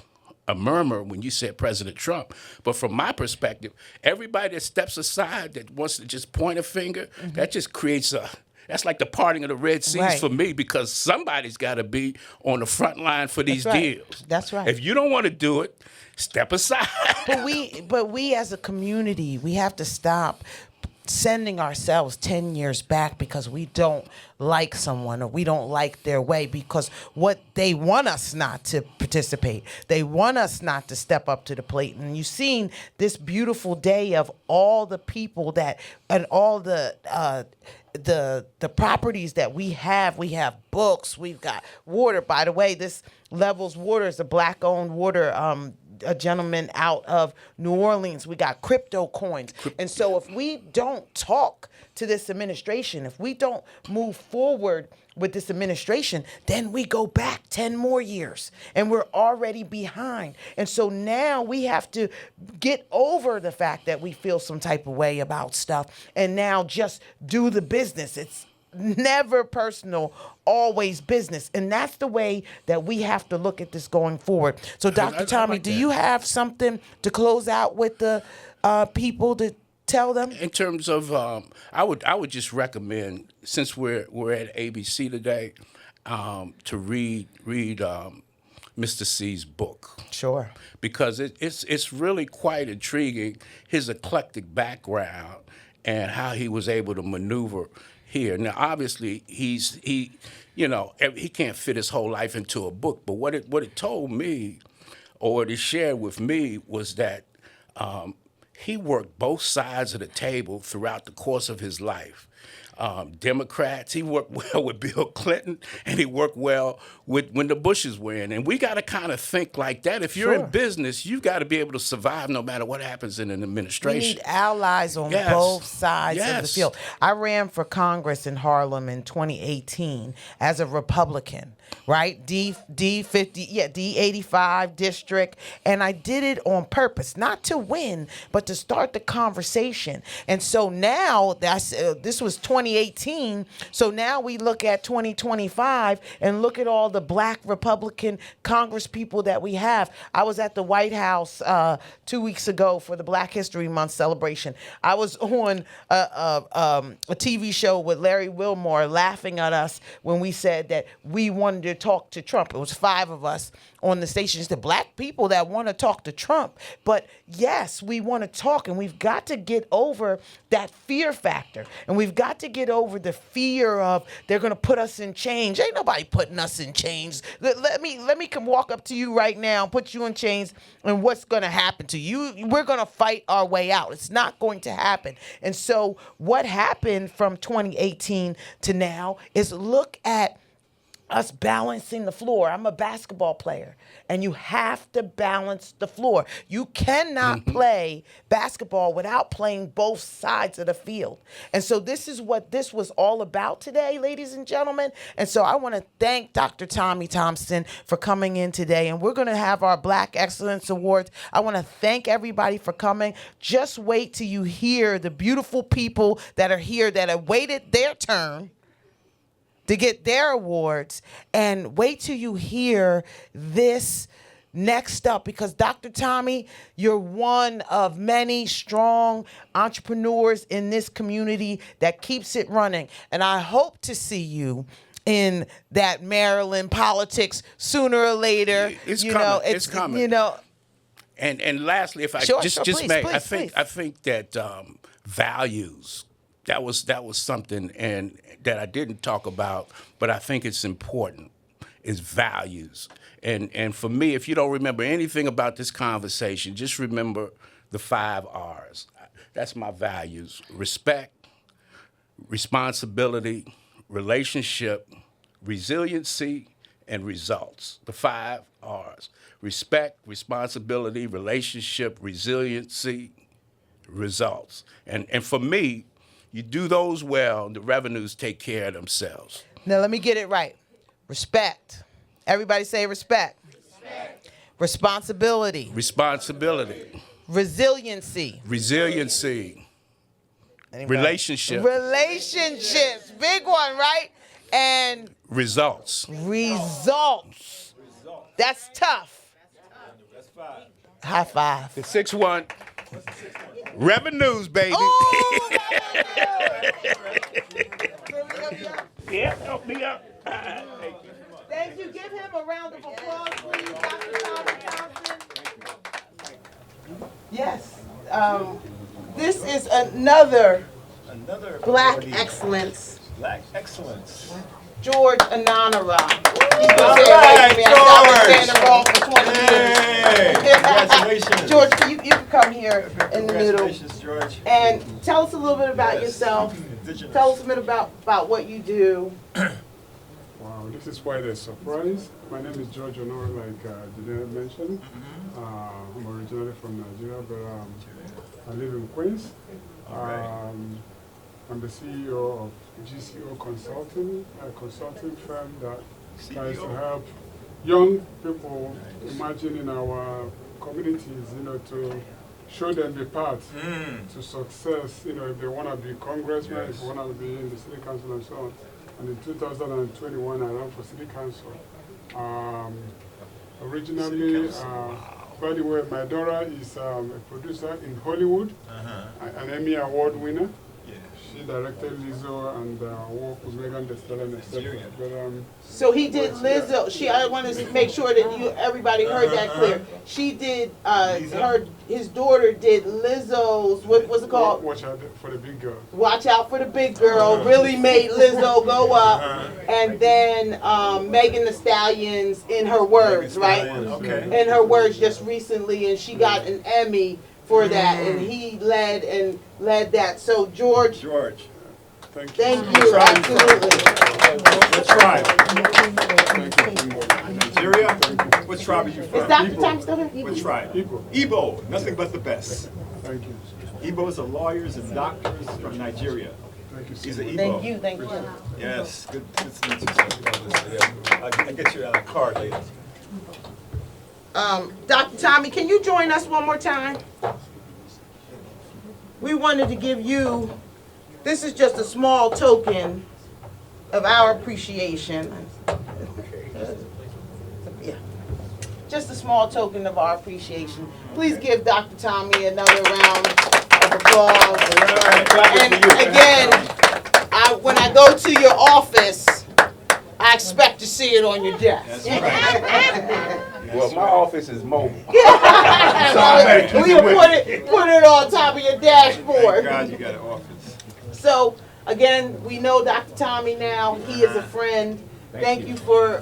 S17: murmur when you said President Trump. But from my perspective, everybody that steps aside that wants to just point a finger, that just creates that's like the parting of the Red Seas for me, because somebody's got to be on the front line for these deals.
S1: That's right.
S17: If you don't want to do it, step aside.
S1: But we as a community, we have to stop sending ourselves 10 years back because we don't like someone or we don't like their way, because what they want us not to participate. They want us not to step up to the plate. And you've seen this beautiful day of all the people and all the properties that we have. We have books, we've got water. By the way, this Levels Water is a black-owned water a gentleman out of New Orleans. We got crypto coins. And so if we don't talk to this administration, if we don't move forward with this administration, then we go back 10 more years and we're already behind. And so now we have to get over the fact that we feel some type of way about stuff and now just do the business. It's never personal, always business. And that's the way that we have to look at this going forward. So Dr. Tommy, do you have something to close out with the people to tell them?
S17: In terms of, I would just recommend, since we're at ABC today, to read Mr. C's book.
S1: Sure.
S17: Because it's really quite intriguing, his eclectic background and how he was able to maneuver here. Now, obviously, he can't fit his whole life into a book. But what it told me, or what it shared with me, was that he worked both sides of the table throughout the course of his life. Democrats, he worked well with Bill Clinton, and he worked well with when the Bushes were in. And we got to kind of think like that. If you're in business, you've got to be able to survive no matter what happens in an administration.
S1: We need allies on both sides of the field. I ran for Congress in Harlem in 2018 as a Republican, right? D85 district. And I did it on purpose, not to win, but to start the conversation. And so now this was 2018. So now we look at 2025 and look at all the black Republican Congress people that we have. I was at the White House 2 weeks ago for the Black History Month celebration. I was on a TV show with Larry Wilmore laughing at us when we said that we wanted to talk to Trump. It was 5 of us on the station. It's the black people that want to talk to Trump. But yes, we want to talk, and we've got to get over that fear factor. And we've got to get over the fear of they're going to put us in chains. Ain't nobody putting us in chains. Let me come walk up to you right now, put you in chains, and what's going to happen to you? We're going to fight our way out. It's not going to happen. And so what happened from 2018 to now is look at us balancing the floor. I'm a basketball player, and you have to balance the floor. You cannot play basketball without playing both sides of the field. And so this is what this was all about today, ladies and gentlemen. And so I want to thank Dr. Tommy Thompson for coming in today. And we're going to have our Black Excellence Awards. I want to thank everybody for coming. Just wait till you hear the beautiful people that are here that have waited their turn to get their awards, and wait till you hear this next up, because Dr. Tommy, you're one of many strong entrepreneurs in this community that keeps it running. And I hope to see you in that Maryland politics sooner or later.
S17: It's coming. It's coming.
S1: You know.
S17: And lastly, if I
S1: Sure,
S17: just
S1: please,
S17: may,
S1: please.
S17: I think that values, that was something and that I didn't talk about, but I think it's important, is values. And for me, if you don't remember anything about this conversation, just remember the 5 R's. That's my values: respect, responsibility, relationship, resiliency, and results. The 5 R's: respect, responsibility, relationship, resiliency, results. And for me, you do those well, the revenues take care of themselves.
S1: Now let me get it right. Respect. Everybody say respect. Respect. Responsibility.
S17: Responsibility.
S1: Resiliency.
S17: Resiliency.
S1: Anybody?
S17: Relationship.
S1: Relationships. Big one, right? And
S17: results.
S1: Results. That's tough. High five.
S17: The 6-1. Revenues, baby.
S1: Oh,
S17: yeah, help me up.
S1: Thank you. Give him a round of applause, please, Dr. Tommy Thompson. Yes. This is another Black Excellence.
S18: Black Excellence.
S1: George Ananara.
S18: All right, George.
S1: For 20 years.
S18: Congratulations.
S1: George, you can come here in the middle.
S18: Congratulations, George.
S1: And tell us a little bit about yourself. Tell us a bit about what you do.
S19: Wow, this is quite a surprise. My name is George Honor, like Jineea mentioned. I'm originally from Nigeria, but I live in Queens. I'm the CEO of GCO Consulting, a consulting firm that tries to help young people imagine in our communities, to show them the path to success, if they want to be congressmen, if they want to be in the city council and so on. And in 2021, I ran for city council. Originally, by the way, my daughter is a producer in Hollywood, an Emmy Award winner. She directed Lizzo and worked with Megan Thee Stallion, etc.
S1: So he did Lizzo. I wanted to make sure that everybody heard that clear. She did. His daughter did Lizzo's. What's it called?
S19: Watch out for the big girl.
S1: Watch out for the big girl. Really made Lizzo go up. And then Megan Thee Stallion's In Her Words, right?
S18: Okay.
S1: In Her Words just recently, and she got an Emmy for that, and he led that. So George, thank you. Absolutely.
S18: What tribe? Nigeria? What tribe are you from?
S1: Is Dr. Tom still here?
S18: What tribe? Igbo. Nothing but the best. Thank you. Igbos are lawyers and doctors from Nigeria. Thank you. He's an Igbo.
S1: Thank you.
S18: Yes, good to meet you. I'll get you a card later.
S1: Dr. Tommy, can you join us one more time? We wanted to give you, this is just a small token of our appreciation. Yeah. Just a small token of our appreciation. Please give Dr. Tommy another round of applause. And again, when I go to your office, I expect to see it on your desk.
S20: Well, my office is mobile.
S1: We'll put it on top of your dashboard.
S18: Thank God you got an office.
S1: So, again, we know Dr. Tommy now. He is a friend. Thank you for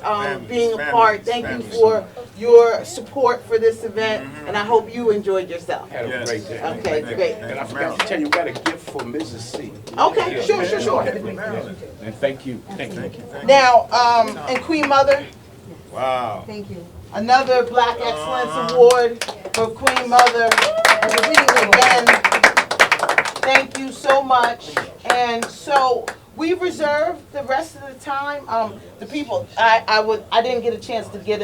S1: being a part. Thank you for your support for this event, and I hope you enjoyed yourself.
S17: Had a great day.
S1: Okay, great.
S17: And I forgot to tell you, we got a gift for Mrs. C.
S1: Okay, sure.
S17: And thank you. Thank you.
S1: Now, and Queen Mother,
S18: Wow.
S21: Thank you.
S1: another Black Excellence Award for Queen Mother. And again, thank you so much. And so we've reserved the rest of the time. The people, I didn't get a chance to get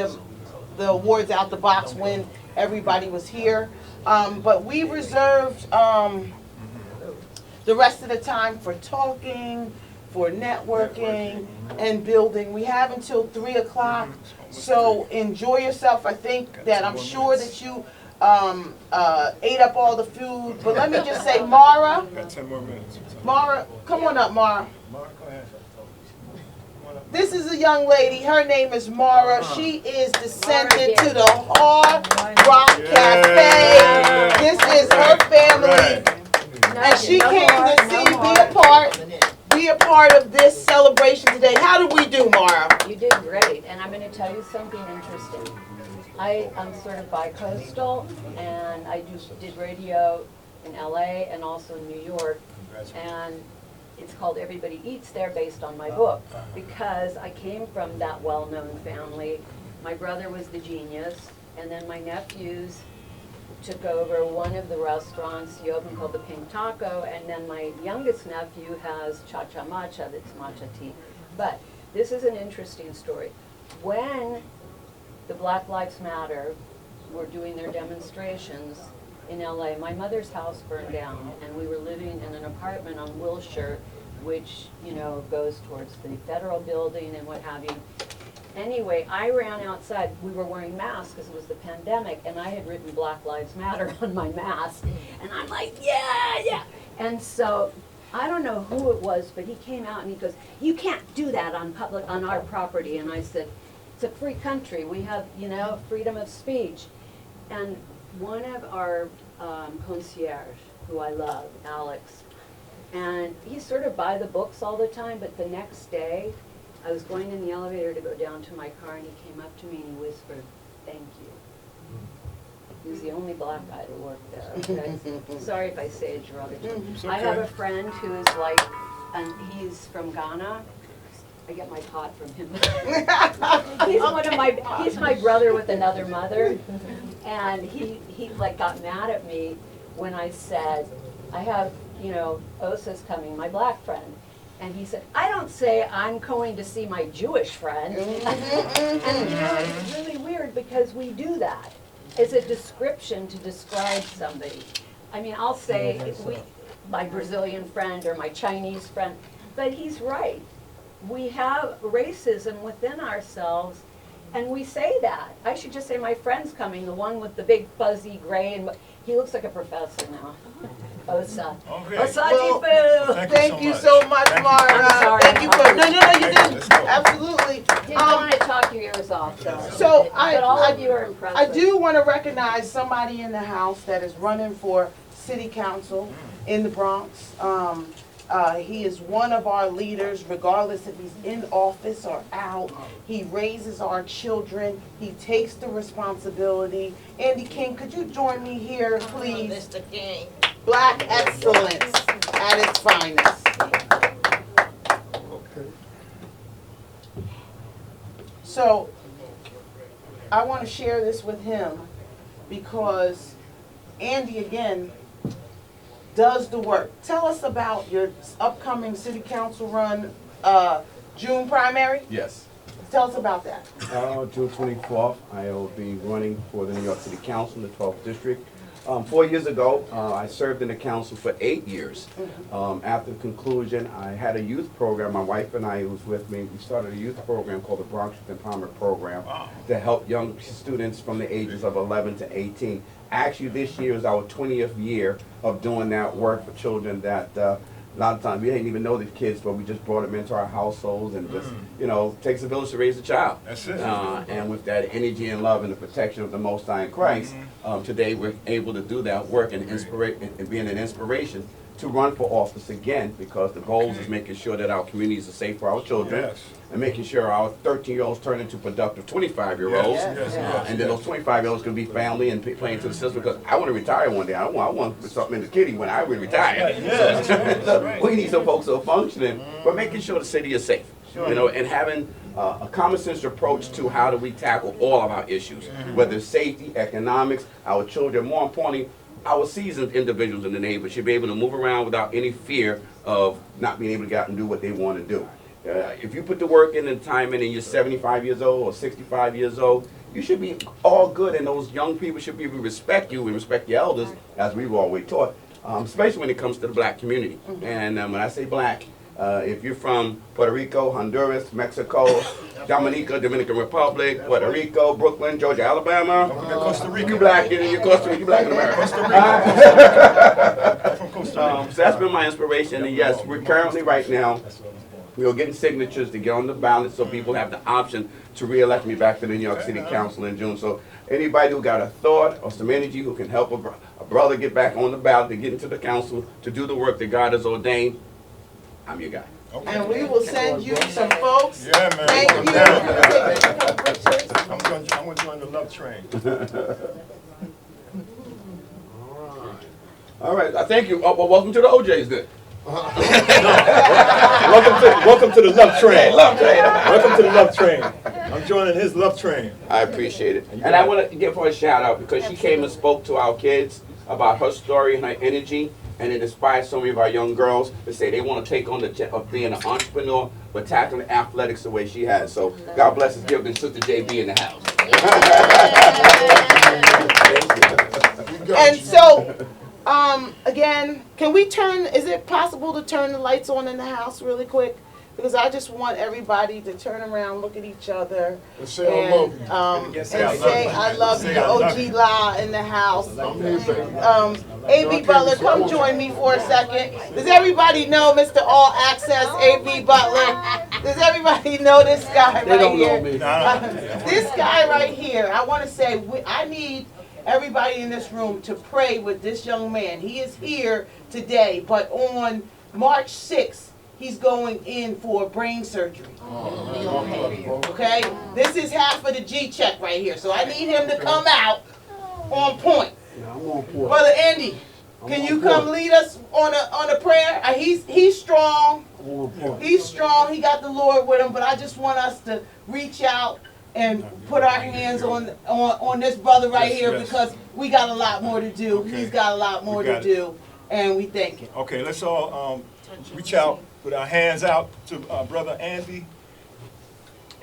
S1: the awards out the box when everybody was here. But we reserved the rest of the time for talking, for networking and building. We have until 3 o'clock, so enjoy yourself. I think that I'm sure that you ate up all the food, but let me just say, Mara.
S18: Got 10 more minutes.
S1: Mara, come on up, Mara.
S18: Mara, go ahead.
S1: This is a young lady. Her name is Mara. She is descended to the Hard Rock Cafe. This is her family. And she came to see, be a part of this celebration today. How did we do, Mara?
S22: You did great, and I'm going to tell you something interesting. I'm sort of bi-coastal, and I did radio in LA and also in New York, and it's called Everybody Eats There based on my book, because I came from that well-known family. My brother was the genius, and then my nephews took over one of the restaurants he opened called the Pink Taco, and then my youngest nephew has Cha-Cha Matcha, that's matcha tea. But this is an interesting story. When the Black Lives Matter were doing their demonstrations in LA, my mother's house burned down, and we were living in an apartment on Wilshire, which, you know, goes towards the federal building and what have you. Anyway, I ran outside. We were wearing masks because it was the pandemic, and I had written Black Lives Matter on my mask. And I'm like, yeah. And so I don't know who it was, but he came out and he goes, "You can't do that on our property." And I said, "It's a free country. We have, you know, freedom of speech." And one of our concierge, who I love, Alex, and he's sort of by the books all the time, but the next day, I was going in the elevator to go down to my car, and he came up to me and he whispered, "Thank you." He was the only black guy to work there. Okay? Sorry if I say it derogatory. I have a friend who is like, and he's from Ghana. I get my pot from him. He's my brother with another mother, and he like got mad at me when I said, I have, you know, Osa's coming, my black friend. And he said, "I don't say I'm going to see my Jewish friend." And you know, it's really weird because we do that. It's a description to describe somebody. I mean, I'll say my Brazilian friend or my Chinese friend, but he's right. We have racism within ourselves, and we say that. I should just say my friend's coming, the one with the big fuzzy gray, and he looks like a professor now. Osa. Osaji-boo!
S1: Thank you so much, Mara. Thank you for, no, you didn't. Absolutely.
S22: Didn't want to talk your ears off, though.
S1: So
S22: but all of you are impressive.
S1: I do want to recognize somebody in the house that is running for city council in the Bronx. He is one of our leaders, regardless if he's in office or out. He raises our children. He takes the responsibility. Andy King, could you join me here, please?
S23: Mr. King.
S1: Black excellence at its finest. So I want to share this with him because Andy, again, does the work. Tell us about your upcoming city council run, June primary.
S24: Yes.
S1: Tell us about that.
S24: June 24th, I will be running for the New York City Council in the 12th District. 4 years ago, I served in the council for 8 years. After the conclusion, I had a youth program. My wife and I, who was with me, we started a youth program called the Bronx Youth Empowerment Program to help young students from the ages of 11 to 18. Actually, this year is our 20th year of doing that work for children that a lot of times we didn't even know these kids, but we just brought them into our households and just, you know, it takes a village to raise a child.
S18: That's it.
S24: And with that energy and love and the protection of the Most High in Christ, today we're able to do that work and being an inspiration to run for office again, because the goals is making sure that our communities are safe for our children, and making sure our 13-year-olds turn into productive 25-year-olds, and then those 25-year-olds can be family and playing to the system. Because I want to retire one day. I want something in the kitty when I really retire. So we need some folks who are functioning, but making sure the city is safe. You know, and having a common sense approach to how do we tackle all of our issues, whether it's safety, economics, our children, more importantly, our seasoned individuals in the neighborhood should be able to move around without any fear of not being able to get out and do what they want to do. If you put the work in and time in and you're 75 years old or 65 years old, you should be all good, and those young people should be able to respect you and respect your elders, as we've always taught, especially when it comes to the black community. And when I say black, if you're from Puerto Rico, Honduras, Mexico, Dominica, Dominican Republic, Puerto Rico, Brooklyn, Georgia, Alabama,
S18: Costa Rica.
S24: You black, you're Costa Rica, you black in America. So that's been my inspiration, and yes, we're currently right now, we are getting signatures to get on the ballot so people have the option to re-elect me back to the New York City Council in June. So anybody who got a thought or some energy who can help a brother get back on the ballot, to get into the council, to do the work that God has ordained, I'm your guy.
S1: Okay. And we will send you some folks.
S18: Yeah, man.
S1: Thank you.
S18: I'm going to join the love train.
S24: All right. Thank you. Well, welcome to the OJs then.
S18: Welcome to the love train.
S24: Love train.
S18: Welcome to the love train. I'm joining his love train.
S24: I appreciate it. And I want to give her a shout out because she came and spoke to our kids about her story and her energy. And it inspires so many of our young girls to say they want to take on the jet of being an entrepreneur, but tackling athletics the way she has. So God bless us, give Sister JB in the house.
S1: And so, again, can we turn, is it possible to turn the lights on in the house really quick? Because I just want everybody to turn around, look at each other, and say I love you. OG La in the house. A.B. Butler, come join me for a second. Does everybody know Mr. All Access A.B. Butler? Does everybody know this guy right here? This guy right here, I want to say, I need everybody in this room to pray with this young man. He is here today, but on March 6th, he's going in for brain surgery. Okay? This is half of the G check right here. So I need him to come out on point. Brother Andy, can you come lead us on a prayer? He's strong. He's strong. He got the Lord with him, but I just want us to reach out and put our hands on this brother right here because we got a lot more to do. Okay. He's got a lot more to do, and we thank him.
S18: Okay, let's all reach out. Put our hands out to Brother Andy.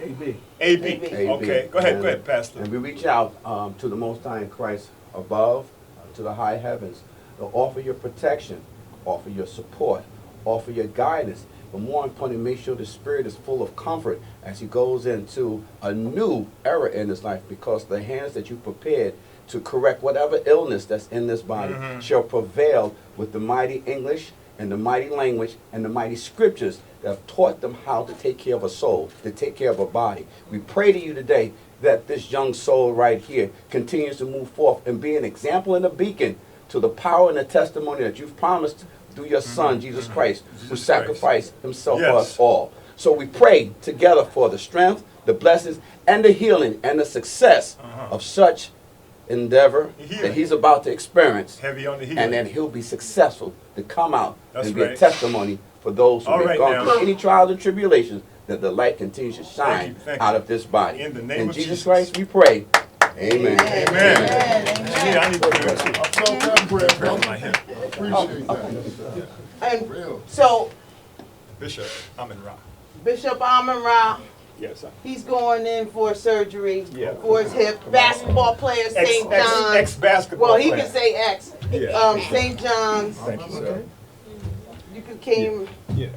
S18: AB. Okay, go ahead, Pastor.
S24: And we reach out to the Most High in Christ above, to the high heavens, to offer your protection, offer your support, offer your guidance, but more importantly, make sure the Spirit is full of comfort as he goes into a new era in his life, because the hands that you prepared to correct whatever illness that's in this body shall prevail with the mighty English and the mighty language and the mighty scriptures that have taught them how to take care of a soul, to take care of a body. We pray to you today that this young soul right here continues to move forth and be an example and a beacon to the power and the testimony that you've promised through your Son, Jesus Christ, who sacrificed himself for us all. So we pray together for the strength, the blessings, and the healing and the success of such endeavor that he's about to experience, and then he'll be successful to come out and be a testimony for those who have gone through any trials and tribulations, that the light continues to shine out of this body. In the name of Jesus Christ we pray. Amen.
S18: I need to pray too.
S1: And so,
S18: Bishop Amin-Ra.
S1: Bishop Amin-Ra.
S18: Yes, sir.
S1: He's going in for surgery for his hip. Basketball player, St. John's.
S18: Ex-basketball
S1: Well, he
S18: player.
S1: can say ex. St. John's.
S18: Thank you, sir.
S1: You came.
S2: Yeah.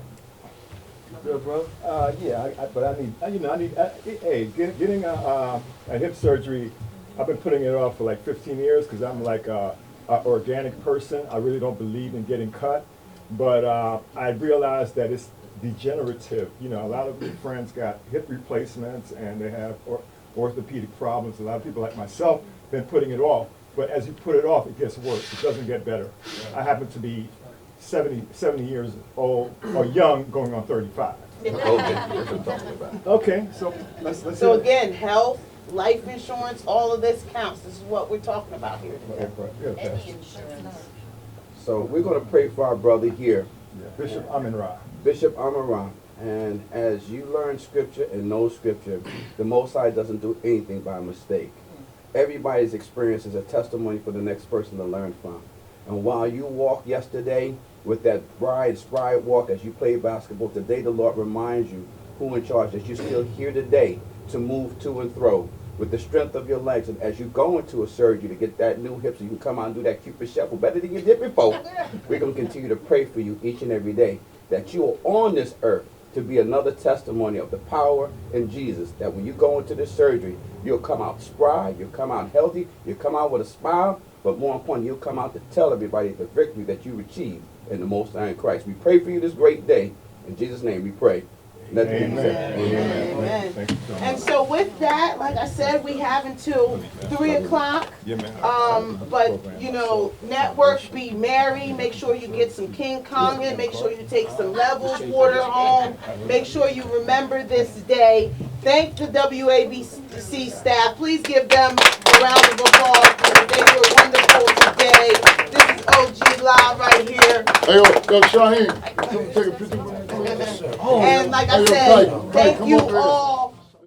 S2: Good, bro. But I need, hey, getting a hip surgery, I've been putting it off for like 15 years because I'm like a organic person. I really don't believe in getting cut. But I realized that it's degenerative. You know, a lot of my friends got hip replacements and they have orthopedic problems. A lot of people like myself been putting it off. But as you put it off, it gets worse. It doesn't get better. I happen to be 70 years old or young, going on 35.
S24: Okay, that's what I'm talking about.
S2: Okay, so let's
S1: So
S2: hear it.
S1: again, health, life insurance, all of this counts. This is what we're talking about here today.
S2: Okay,
S24: So we're going to pray for our brother here,
S2: Bishop Amin-Ra.
S24: Bishop Amaran. And as you learn scripture and know scripture, the Most High doesn't do anything by mistake. Everybody's experience is a testimony for the next person to learn from. And while you walked yesterday with that bride walk as you played basketball, today the Lord reminds you who in charge, that you're still here today to move to and fro with the strength of your legs. And as you go into a surgery to get that new hip so you can come out and do that Cupid shuffle better than you did before, we're going to continue to pray for you each and every day, that you are on this earth to be another testimony of the power in Jesus, that when you go into this surgery, you'll come out spry, you'll come out healthy, you'll come out with a smile, but more importantly, you'll come out to tell everybody the victory that you achieved in the Most High in Christ. We pray for you this great day. In Jesus' name we pray.
S1: Amen. Amen. And so with that, like I said, we have until 3 o'clock. But, you know, network, be merry. Make sure you get some King Kong in. Make sure you take some Levels water home. Make sure you remember this day. Thank the WABC staff. Please give them a round of applause. They were wonderful today. This is OG Live right here.
S10: Hey, yo, Shaheem, come take a picture with me.
S1: And like I said, thank you all